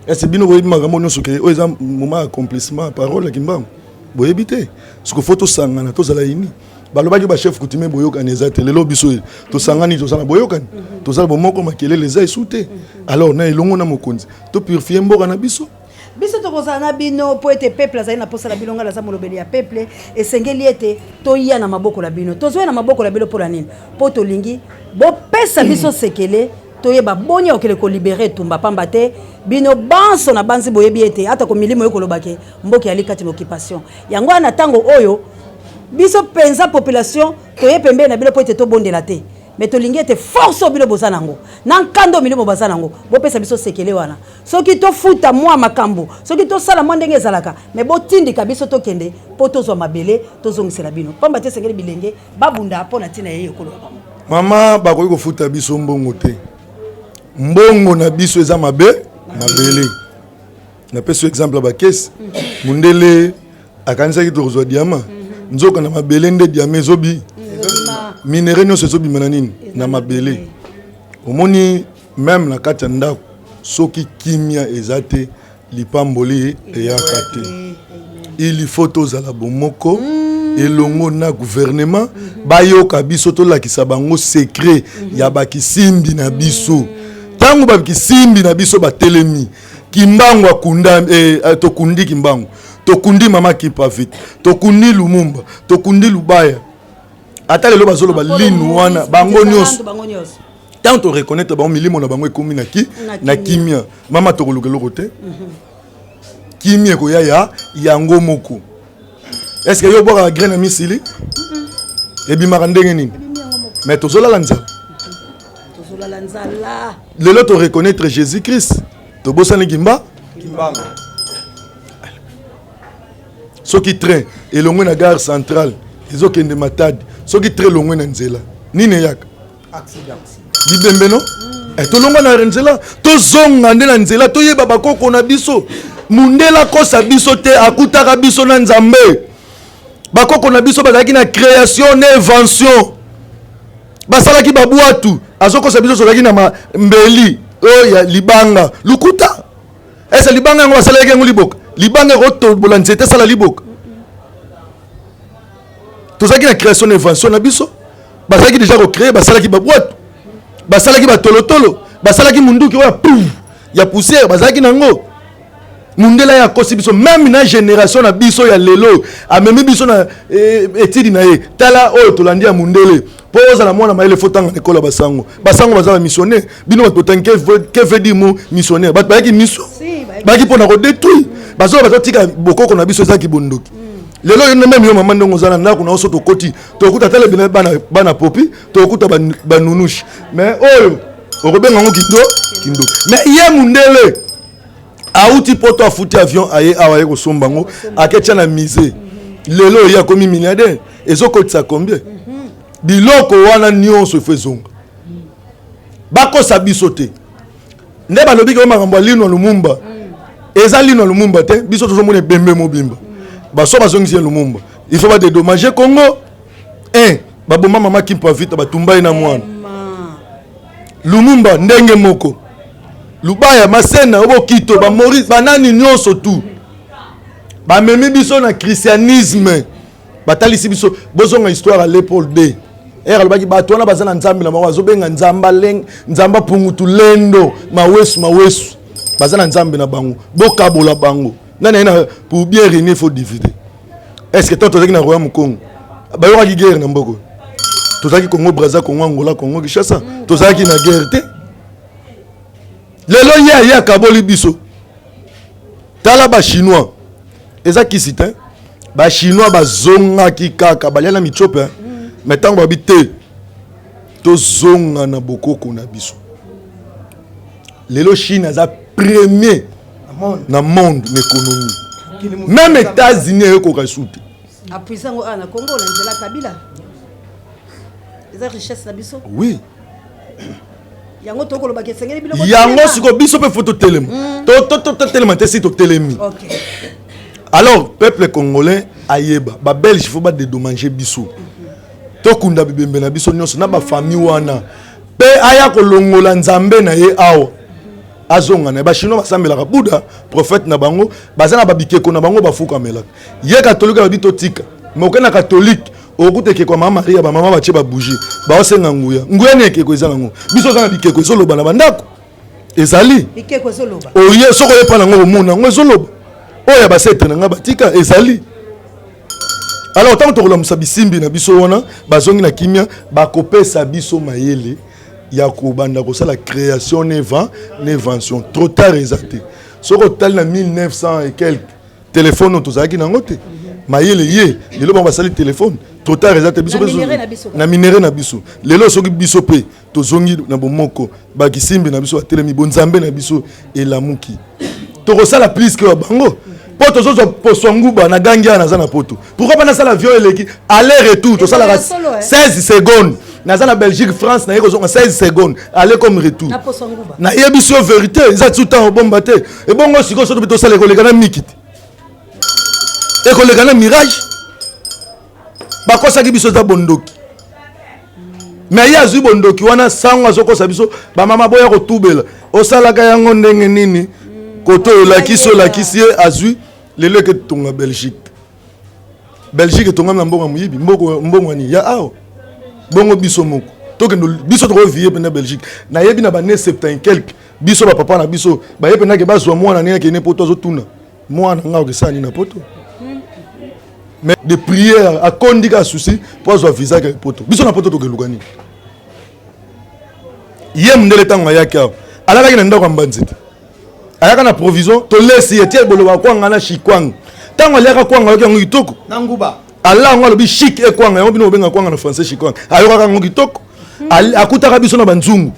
est-ce bino boyebi makambo nyonso ke o eza moment accomplissement parole kimbango boyebi te siko photo sangana tozala ini balobaki ba chef coutumier boyokani eza te lelo biso tosangani tozala boyokani tozala bomoko makelele eza esute alors na elongo na mokonzi to purifier mboka na biso tokozala na bino po ete peuple azali na posa na bilonga la za molobeli ya peuple esengeli ete toya na maboko la bino tozoya na maboko la bino pola nini po tolingi bopesa biso sekele toyeba boni okele ko libérer tumba pamba te bino banso na banzi boyebi ete ata ko milimo yokolobake mboki ali kati na occupation yango na tango oyo biso penza population toye pembe na bilo po ete to bondela te mais tolingi ete force bino bozana ngo na nkando milimo bazana ngo bopesa biso sekele wana soki to futa mwa makambo soki to sala mwa ndenge ezalaka mais botindika biso to kende po tozwa mabele tozongisela bino pamba te sengeli bilenge babunda pona tina ye yokoloba mama bakoki kofuta biso mbongo te mbongo na biso eza mabele na peso exemple ba kesi mundele akanisaki tokozwa diama nzoka na mabele nde diama ezobi minere nyonso ezobima na nini na mabele omoni même na kati ya ndako soki kimia eza te lipamboli eyaka te il faut tozala bomoko elongo na gouvernement bayoka biso tolakisa bango secret ya bakisimbi na biso tango bakisimbi na biso batelemi kimbango akunda tokundi kimbango tokundi mama Kipavit tokundi Lumumba tokundi Lubaya ata lelo bazoloba linu wana bango nyonso tant to reconnaître bango milimo na bango ekomi na kimia mama tokolukelo kote kimia ko ya yango moko est-ce que yo boka graine misili ebimaka ndenge nini mais tozolala nzala lelo to reconnaître Jésus-Christ to bosani kimbango soki train elongwe na gare centrale ezokende Matadi soki très longue na nzela nini yaka accident bibembe no tolonga na nzela tozonga nde na nzela toyeba bakoko na biso mundela kosa biso te akutaka biso na nzambe bakoko na biso bazalaki na création na invention basalaki babwatu azokosa biso zolaki na mbeli oya libanga lukuta esa libanga yango basalaki yango liboka libanga kotobola nzete sala liboka tozaki na création d'invention na biso basalaki déjà recréer basalaki babwatu basalaki batolotolo basalaki munduki oya pouf ya poussière basalaki nango mundela ya kosi biso même na génération na biso ya lelo amemi biso na étude na ye tala oyo tolandi ya mundele po ozala mwana mayele fotanga na école basango bazala missionnaire bino batanke que veut dire mo missionnaire bat bayaki mission baki pona ko détruire bazotika bokoko na biso ezaki bondoki lelo yo même yo mama ndongo zana ndako na oso tokoti tokuta tele bana popi tokuta banunushi mais oyo okobenga ngo kindo mais ye mundele auti poto afuti avion aye awa ye kosombango aketia na mise lelo ya komi milliardaire ezokotisa combien biloko wana nyonso efo ezonga bakosa biso te nde balobi ke makambo lino Lumumba eza lino Lumumba te biso tozomona bembe mobimba baso bazongisi Lumumba il faut pas dédommager Congo baboma mama kimpa vita batumba ina mwana Lumumba ndenge moko Lubaya Masena obo Kito ba Maurice banani nyonso tu ba memi biso na christianisme batalisi biso bozonga histoire à l'épaule D alobaki bato wana baza na nzambe na mawa azobenga nzamba pungutu lendo mawesu baza na nzambe na bango bokabola bango nani na pour bien régner faut diviser est-ce que toi tozaki na royaume Congo bayokaki guerre na mboko tozaki Congo Brazza Congo Angola Congo Kinshasa tozaki na guerre te lelo ya kaboli biso tala ba chinois eza kisite ba chinois bazonga kikaka balela michope mais tango babite to zonga na bokoko na biso lelo Chine aza premier na monde l'économie même États-Unis eko kasute apuisango ana Congo la nzela Kabila eza richesse na biso oui yango toko loba kesengeli biloko yango siko biso pe photo telema to telema te si to telemi OK alors peuple congolais ayeba ba belge faut pas dédommager biso to kunda bibembe na biso nyonso na ba famille wana pe aya ko longola nzambe na ye awa azonga na ba chinois basambela ka Buddha prophète na bango bazana babikeko na bango bafuka melaka ye catholique ba bitotika mais na catholique okuteke kwa mama Maria ba mama bache ba bougie ba osenga nguya nekeko ezanga ngo biso zana bikeko ezoloba na bandako ezali bikeko ezoloba oye soko yepa na ngo mona ngo ezoloba oya basetre na nga batika ezali alors tant que to bisimbi na biso wana bazongi na kimia bakopesa biso mayele ya kobanda kosala création n'invention trop tard ezate soko tali na 1900 et quelques téléphone tozalaki nango te mayele ye lelo ba basali téléphone trop tard ezate biso na minéré na biso lelo soki biso pe tozongi na bomoko bakisimbi na biso atelemi bonzambe na biso elamuki tokosala plus que bango poto zozo poswanguba na gangia na zana poto pourquoi pas na sala viol eleki aller retour to sala 16 secondes na zana Belgique France na yeko 16 secondes aller comme retour na yebiso vérité za tout temps bomba te e bongo siko so to sala ko lekana mikiti e ko lekana mirage bakosa ki biso za bondoki mais ya zu bondoki wana sango azokosa biso ba mama boya ko tubela osalaka yango ndenge nini koto lakisi azui lelo ke tonga Belgique tonga na mbongo muyibi mbongo ni ya awo bongo biso moko toke biso to vie pena Belgique na yebi na ba ne 70 quelque biso ba papa na biso ba yebi na ke bazwa mwana nina ke ne poto zo tuna mwana ngao ke sani na poto mais de prière a kondika souci pour zo visa ke poto biso na poto to ke lukani yem ndele tango yaka alaka ke ndako mbanziti ayaka na provision to lesi etie boloba kwanga na shikwang tango leka kwanga yoke ngo kitoko na nguba ala ngo lobi chic e kwanga yo bino benga kwanga na français shikwang ayoka ngo kitoko akutaka biso na banzungu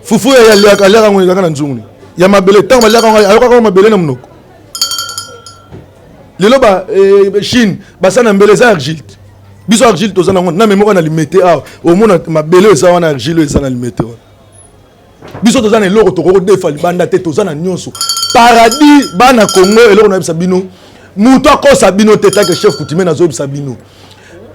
fufu ya leka ngo ngaka na nzungu ya mabele tango leka ngo ayoka ngo mabele na mnoko lelo ba Chine basana mbele za argile biso argile tozana ngo na memoko na limete a au mona mabele za wana argile za na limete biso tozana eloko tokoko defa libanda te tozana nyonso paradis bana Congo eloko na bisabino muto akosa bino teta que chef coutumier na zo bisabino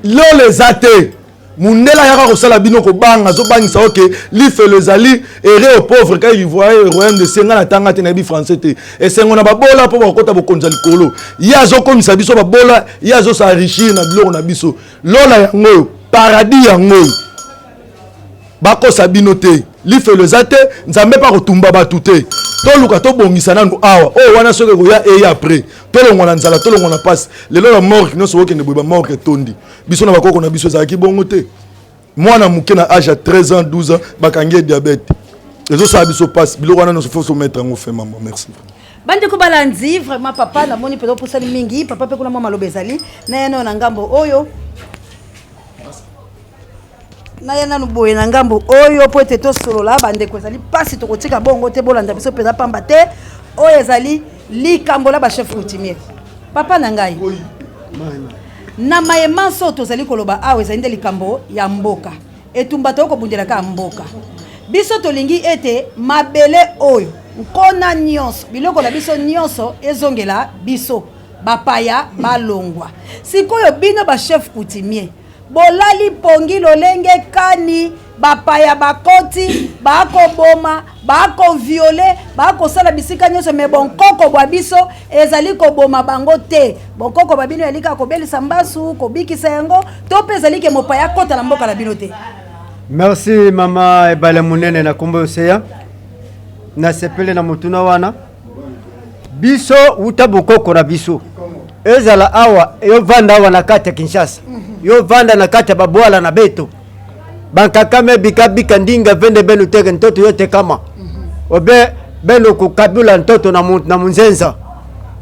lo les athées mundela yaka kosala bino ko banga zo bangisa oke li fait les ali erré aux pauvres quand ils voyaient le royaume de Senga na tanga te na bi français te et sengo na babola po bakota bokonza likolo ya zo komisa biso babola ya zo sa enrichir na biloko na biso lola yango paradis yango bakosa bino te li fait les athées nzambe pa kotumba batu te toluka to bongisa nanu awa o wana soke ko ya e après tolongo na nzala tolongo na passe lelo la mort no soke ne boba mort tondi biso na bakoko na biso za ki bongo te mwana muke na âge à 13 ans 12 ans bakangi diabète ezo sa biso passe biloko wana no faut se mettre en fait maman merci bande ko balanzi vraiment papa na moni pedo pusali mingi papa pe kuna mama lobezali na yeno na ngambo oyo na yana nuboye na ngambo oyo po ete to solola bandeko ezali pasi tokotika bongo te bolanda biso peza pamba te oyo ezali likambo la ba chef coutumier papa na ngai na mayema so tozali koloba awa ezali nde likambo ya mboka etumba to kobundelaka mboka biso tolingi ete mabele oyo nkona nyonso biloko na biso nyonso ezongela biso bapaya balongwa sikoyo bino ba chef coutumier bolali pongi lolenge kani bapaya bakoti bakoboma bakoviole bakosala bisika nyonso me bonkoko bwa biso ezali koboma bango te bonkoko bwa bino yalika kobelisa mbasu kobikisa yango to mpe ezali ke mopaya kota na mboka na bino te. Merci mama ebale munene na kombo oseya na sepele na mutuna wana biso uta bokoko na biso ezala awa yo vanda awa na kati ya Kinshasa yo vanda na kati ya babwala na beto bankakame bika ndinga vende benu teke ntoto yote kama obe benu kukabula ntoto na munzenza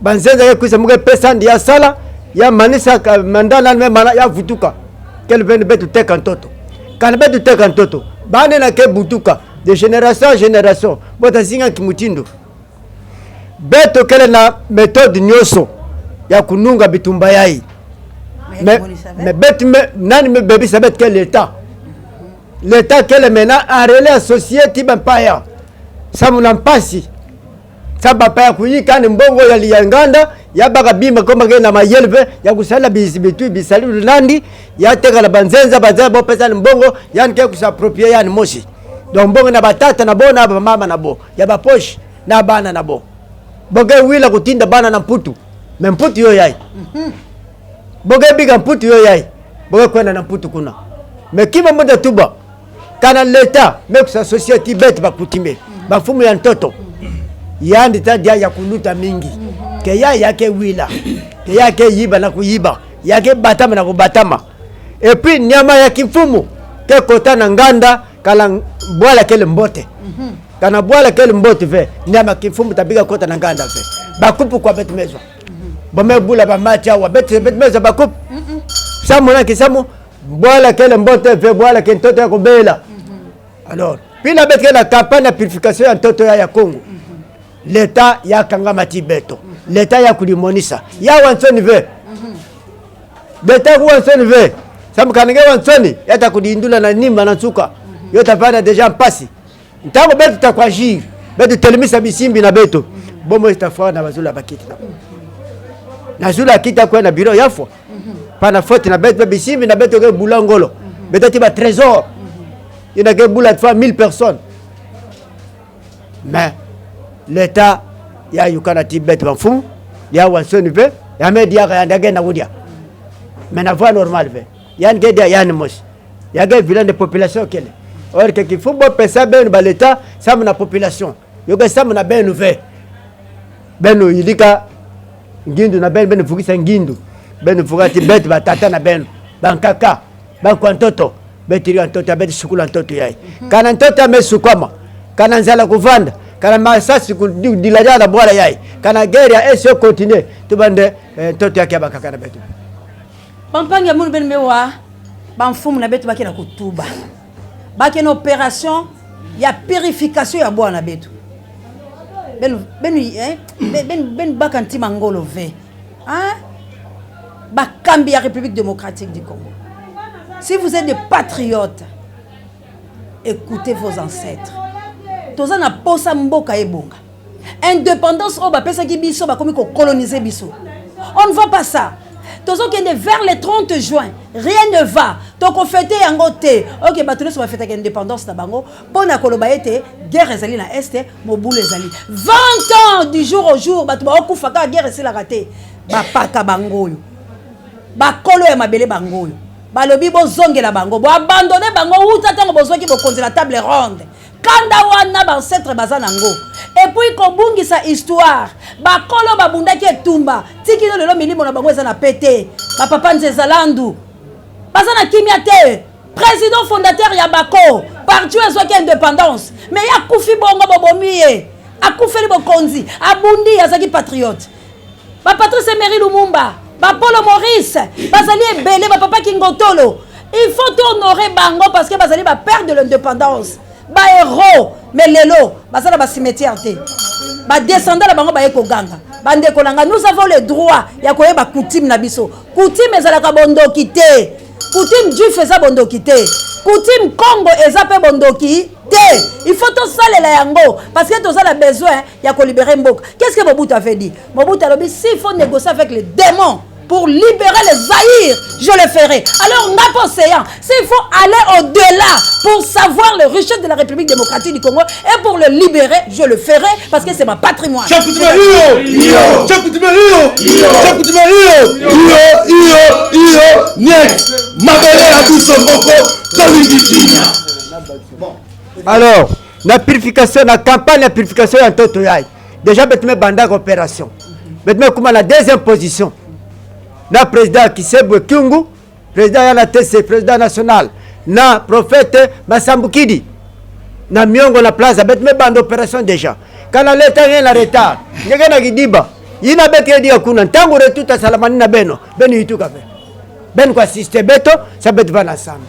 banzenza ye kuisa muge pesa ndi ya sala ya manisa mandala me ya vutuka kel vende betu teka ntoto kana betu teka ntoto bane na ke butuka de génération en génération bota singa kimutindo beto kele na méthode nyoso ya kununga bitumba yai me betu nani me bebi sabet ke l'état kele mena a relais associé tiba paya samuna mpasi saba paya kuyika ni mbongo ya liyanganda ya baka bimba koma na mayelve ya kusala bitu bisali landi ya teka la banzenza bo pesa ni mbongo yani ke kusaproprie yani moshi donc mbongo na batata na bona ba mama na bo ya ba poche na bana na bo boge wila kutinda bana na mputu me mputu yo yai boge biga mputu yo yai boge kwenda na mputu kuna me kima moda tuba kana leta me kusa society bet bakutime bafumu ya ntoto yandi tadia ya kuluta mingi ke yake wila ke yake yiba na kuyiba yake batama na kubatama et puis nyama ya kifumu ke kota na nganda kala bwala kele mbote kana bwala kele mbote ve nyama kifumu tabiga kota na nganda ve bakupu kwa betmezo bome bula ba macha wa betmezo bakupu samu na kisamu bwala kele mbote ve bwala ke ntoto ya kubela alors puis la bête la campagne de purification ya ntoto ya Kongo l'état ya kangama tibeto l'état ya kulimonisa ya wansoni ve l'état ku wansoni ve samu kanenge wansoni yata kudindula na nimba na tsuka yota vana deja mpasi ntango betu takwajir betu telemisa bisimbi na beto bomo itafua na bazula bakiti na zula kita kwa na biro yafo pana faute na betu bisimbi na beto ke bulangolo beto tiba trésor il a que boula de fois 1000 personnes mais l'état ya yukana tibet banfu ya wansoni ve ya media ya ndage na wudia mais na voie normale ve ya ngede ya ni mos ya ga vilain de population kele or que qu'il faut bon penser ben ba l'état ça na population yo ga ça na ben ve beno ilika ngindu na ben fukisa ngindu ben fukati bet batata na ben bankaka bankwantoto betiri ntoto abeti sukula ntoto yai kana ntoto amesukoma kana nzala kuvanda kana masasi kudilajana na bwala yai kana geri ya esio continue tubande ntoto yake abakaka na betu Pampanga mun ben mewa bamfumu na betu bakena kutuba bakena opération ya purification ya bwana betu ben bakanti mangolo ve hein bakambi ya République démocratique du Congo. Si vous êtes des patriotes, écoutez vos ancêtres. Toza na posa mboka ebonga. Indépendance o ba pesa ki biso ba komi ko coloniser biso. On ne voit pas ça. Tozo kende vers le 30 juin, rien ne va. Toko fêter yango te. OK, ba toleso ba fêter indépendance na bango. Bona koloba ete guerre ezali na este, mobulu ezali. 20 ans du jour au jour, ba to ba okufa ka guerre c'est la raté. Ba paka bangoyo. Ba kolo ya mabele bangoyo. Balobi bozongela bango bo abandonner bango uta tango bozoki bokonzi la table ronde kanda wana ba ancêtre bazana ngo et puis kobungisa histoire bakolo babundaki etumba tikino lelo milimo na bango eza na pété ba papa Nzeza Landu bazana kimia te président fondateur ya bako parti ezoki indépendance mais ya kufi bongo bobomiye akufeli bokonzi abundi azaki patriote ba Patrice Emery Lumumba ba Paulo Maurice bazali ebele ba papa Kingotolo Il faut honorer bango parce que bazali ba perdre de l'indépendance. Ba héros mais lelo bazala ba cimetière té. Ba descendant la bango ba eko ganga. Bande kolanga nous avons le droit ya koyeba coutume na biso. Coutume ezalaka bondoki té. Coutume du faisait bondoki té. Coutume Congo ezapé bondoki té. Il faut tout ça les yango parce que tous a besoin ya ko libérer Mboka. Qu'est-ce que Mobutu avait dit? Mobutu a dit s'il faut négocier avec les démons pour libérer les Zaïre, je le ferai. Alors, Naposéan, s'il faut aller au-delà pour savoir les richesses de la République démocratique du Congo et pour le libérer, je le ferai parce que c'est ma patrimoine. Alors, la purification, la campagne de purification en Toto Yaï. Déjà, Betme Bandak opération. Betme Kouma la deuxième position. Na président Kisebwe Kyungu, président ya la TC, président national, na prophète Masambukidi, na Miongo la plaza, betme bande opération déjà. Quand la lettre rien la retard, nyega na gidiba, yina beti yedi akuna, tango retuta salamani na beno, beno yituka be. Ben kwa système beto, ça bet va ensemble.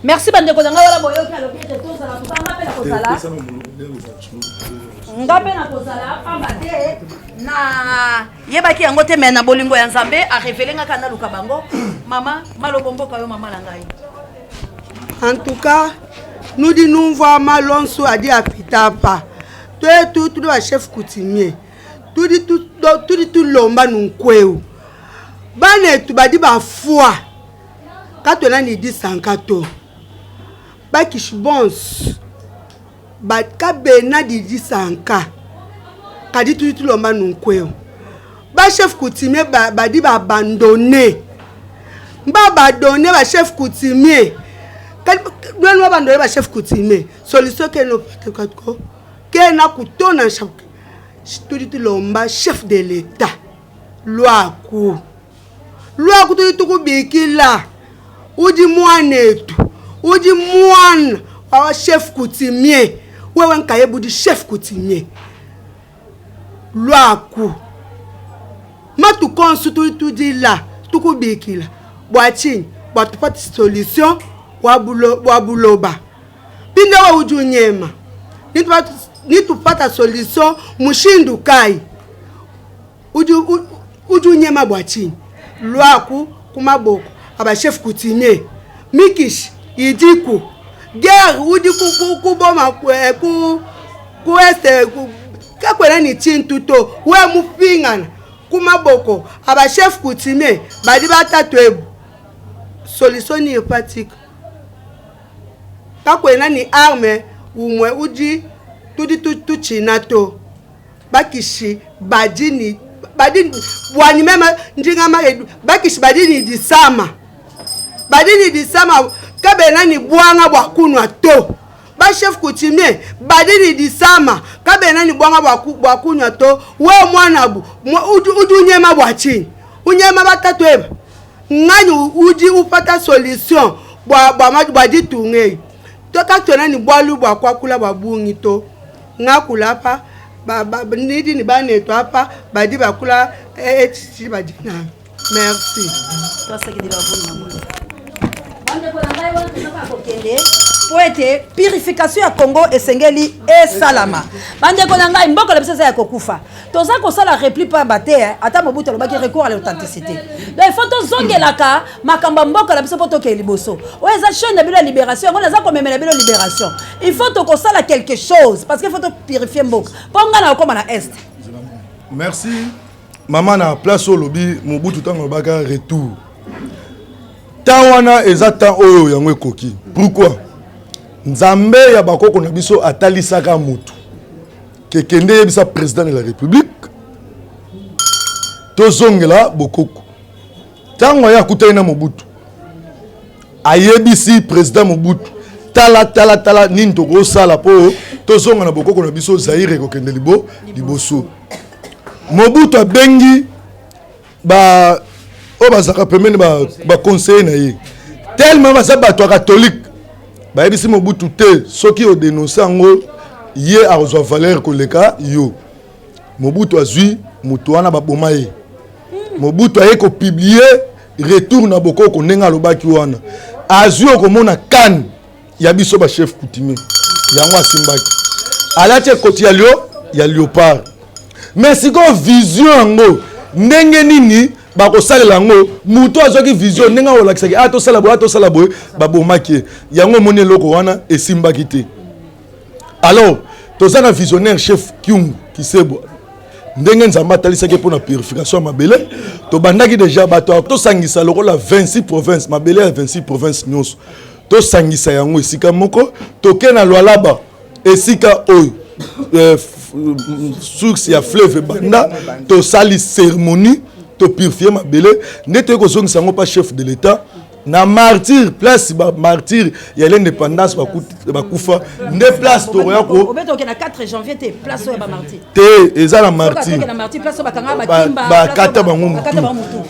Merci bande ko zanga wala boyo kala ko to sala ko ngapela ko sala. Ngapela ko sala pambate na yebaki yango te mena bolingo ya Nzambe a révéler ngaka na luka bango mama malobombo kayo mama la ngai. En tout cas, nous dit nous voir Malonso a dit à Pitapa. Tout le chef coutumier. Tout dit lomba nous kweu. Bane tu badi ba foi. Quand on a dit sankato. Ba kishbons. Ba kabena di sanka. Kadi tout lomba nous kweu. Ba chef coutumier badi ba abandonné. Ba abandonné ba chef coutumier. Nous avons abandonné le chef coutumier. Solution que nous avons que na kutona chef de l'État. Loi tout tout bikila. Ou di moanetu. Ou di moine. Chef coutumier. Ou un kayebu di chef coutumier. Loi coup. Ma tout consu tout dit là. Tout bikila. Boatine. Boatu pas de solution. Wabuloba pinde wa ujunyema nitupata solution mushindu kai ujunyema bwachini lwaku kumaboko aba chef coutumier mikish idiku guerre udiku kuboma ku este kakwela ni tintuto we mupingana kumaboko aba chef coutumier badi batatu ebu solution ni pratique. Kakwena ni arme umwe uji tudi chinato bakishi badini wani mema njingama bakishi badini disama kabena ni bwanga bwakunwa to ba chef coutumier badini disama kabena ni bwanga bwakunwa to we mwana bu unyema bwachini unyema batatu eba ngani uji upata solution bwa ditunge toka tona ni bwalu bwa kwakula babungi to ngakula pa nidi ni baneto apa badi bakula etiti badina. Merci. Pour être purification à Congo et Sengeli et Salama. Bande konanga mboko la bisasa ya kokufa. Toza ko sala réplique pas baté ata Mobutu lo baki recours à l'authenticité. Donc il faut to zongelaka makamba mboko la biso poto ke liboso. O eza chaîne de la libération, on eza ko memela bilo libération. Il faut to ko sala quelque chose parce qu'il faut to purifier mboko. Ponga na okoma na est. Merci. Maman na place au lobby Mobutu tango baka retour. Tawana ezata oyo yango ekoki. Pourquoi? Nzambe ya bakoko na biso atalisaka mutu. Kekende yebisa président de la République. Tozongela bokoko. Tango ya kutaina Mobutu. Ayebisi président Mobutu. Tala nini toko sala po tozonga na bokoko na biso Zaire kokende liboso. Mobutu abengi ba o bazaka pemene ba conseiller na ye. Tellement ba bato catholique. Ba yebisi Mobutu te soki o dénoncer ngo ye a reçoit valeur koleka yo. Mobutu azui mutu wana ba boma ye. Mobutu aye ko publier retour na bokoko ndenge alobaki wana azwi okomona kan ya biso ba chef coutumier yango asimbaki alati ekoti ya léopard mais sikoyo vision yango ndenge nini bakosalela yango mutu azwaki vision ndenge olakisaki atosala boye babomaki yango omoni eloko wana esimbaki te. Alors toza na visionnaire chef Kyungu Kisebwa ndenge nzambe atalisaki mpona purification ya mabele tobandaki deja bato tosangisa lokola 26 province mabele ya 26 province nyonso tosangisa yango esika moko toke na Lualaba esika oyo source ya fleuve banda tosali cérémonie to purifier mabele nde toyei kozongisa yango pa chef de l'état na martyr place ba martyr ya l'indépendance bakufa nde place toroya ko obeto na 4 janvier te place ya ba martyr te eza na martyr place bakanga bakimba bakata bango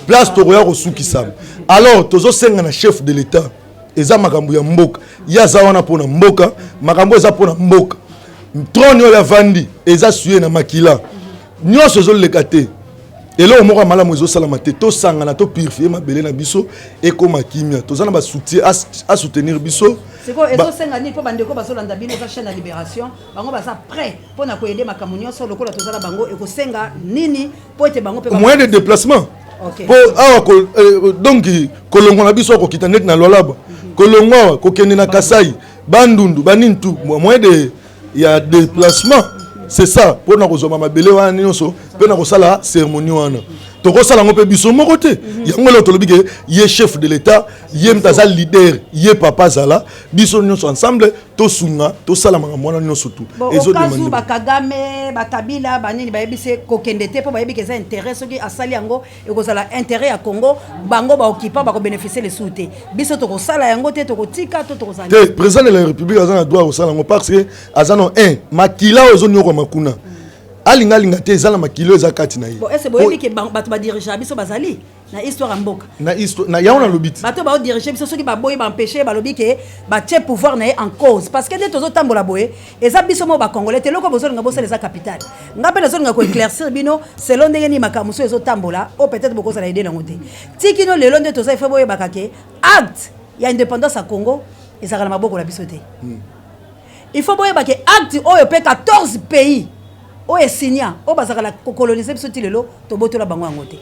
place toroya kosukisa. Alors tozosenga na chef de l'état eza makambo ya mboka yaza wana pona mboka makambo eza pona mboka trône oyo avandi eza suye na makila nyonso ezoleka te eloko moko ya malamu ezosalama te tosangana topurifie mabele na biso ekoma kimia toza na basoutien asoutenir biso siko ezosenga nini mpo bandeko bazolanda bino eza chaîne ya libération bango baza prêt mpona koyede makambo nyonso lokola tozala bango ekosenga nini mpo ete bango mpe moyen de déplacement po awa donc kolongwa na biso akokita neti na Lualaba kolongwa awa kokende na Kasai bandundu banintu moyen de ya déplacement c'est ça pour na kozoma mabele wana nyonso pe na kosala cérémonie wana tokosala ngo pe biso moko te yango le tolobi ke ye chef de l'état ye mtaza leader ye papa zala biso nyonso ensemble tosunga tosala makambo wana nyonso tu ezo demander bakagame bakabila banini bayebise kokende te po bayebike za intérêt soki asali yango ekozala intérêt ya Congo bango ba occuper ba ko bénéficier les sous te biso tokosala yango te tokotika to tokozala te président de la république azana droit kosala ngo parce que azana makila ozo nyoko makuna alinga te ezala makilo eza kati na ye bon est-ce boyebi ke bato ba diriger biso bazali na histoire mboka na histoire na yaona lobiti bato ba diriger biso soki ba boye ba empêcher ba lobi ke ba tie pouvoir na ye en cause parce que dès tozo tambola boye eza biso mo ba congolais te loko bozo nga boso les capitale ngape na zo nga ko éclaircir bino selon ndenge ni makamuso ezo tambola o peut-être boko za aider na ngote tikino lelo nde tozo ifa boye bakake acte ya indépendance à Congo ezaka na maboko la biso te il faut boye bakake acte oyo pe 14 pays o esinya o bazaka la coloniser biso ti lelo to botola bango ngote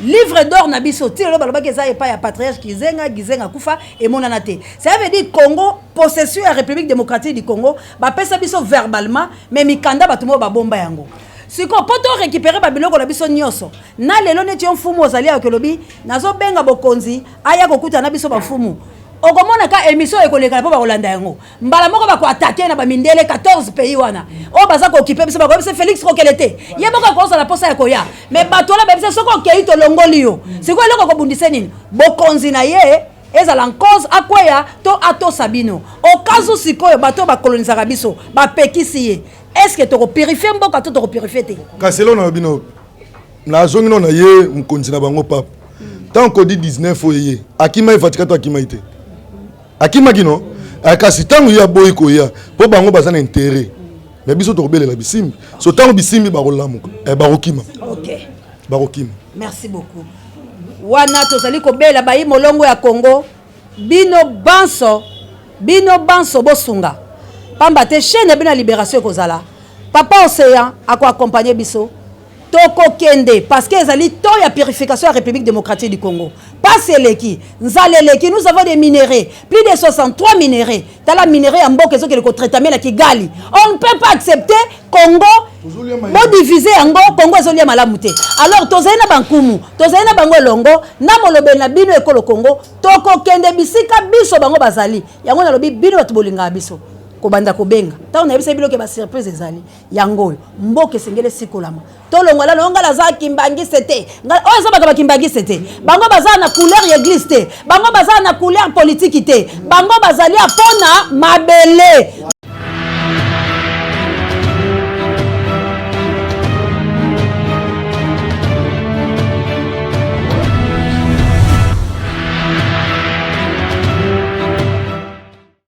livre d'or na biso ti lelo balobaki eza epa ya patriarche Gizenga kufa et monana te ça veut dire Congo possession ya République démocratique du Congo ba pesa biso verbalement mais mikanda batumo ba bomba yango siko poto récupérer ba biloko la biso nyoso na lelo neti mfumu ozali ya kelobi nazo benga bokonzi aya kokuta na biso ba mfumu okomona ka émission ekoleka po ba kolanda yango mbala moko ba ko attaquer na ba mindele 14 pays wana o baza ko occuper biso ba ko Félix Rokelete ye moko ko za la posa ya koya mais batola ba biso soko kei to longoli yo siko eloko ko bundise nini bokonzi na ye ezala en cause akweya to ato sabino o kazo sikoyo bato ba coloniser biso ba pekisi ye est-ce que to ko purifier mboka to ko purifier te kaselo na bino na zongi no na ye mkonzi na bango papa tant qu'on dit 19 oyeye akima ifatika to akima ite akima kino kasi tango ya boy ko ya po bango bazana intérêt mais biso to belela bisimbi so tango bisimbi ba kolamuka barokima OK barokima merci beaucoup wana tozali ko bela bayi molongo ya Congo bino banso bosunga pamba te chaîne bina libération kozala papa océan ako accompagner biso toko kende parce que ezali to ya purification ya République démocratique du Congo pas seleki nzaleleki nous avons des minéraux plus de 63 minéraux tala minéraux ya mboka ezokele ko traitement na Kigali on ne peut pas accepter Congo modiviser yango Congo ezoli malamu te alors tozali na bankumu tozali na bango longo na molobe na bino ekolo Congo toko kende bisika biso bango bazali yango na lobi bino batu bolinga biso kobanda kobenga taona yebisa biloke ba surprise ezali yango mboke sengele sikolama tolongola longala za kimbangi sete oyo za baka kimbangi sete bango baza na couleur ya église te bango baza na couleur politique te bango bazali apona mabele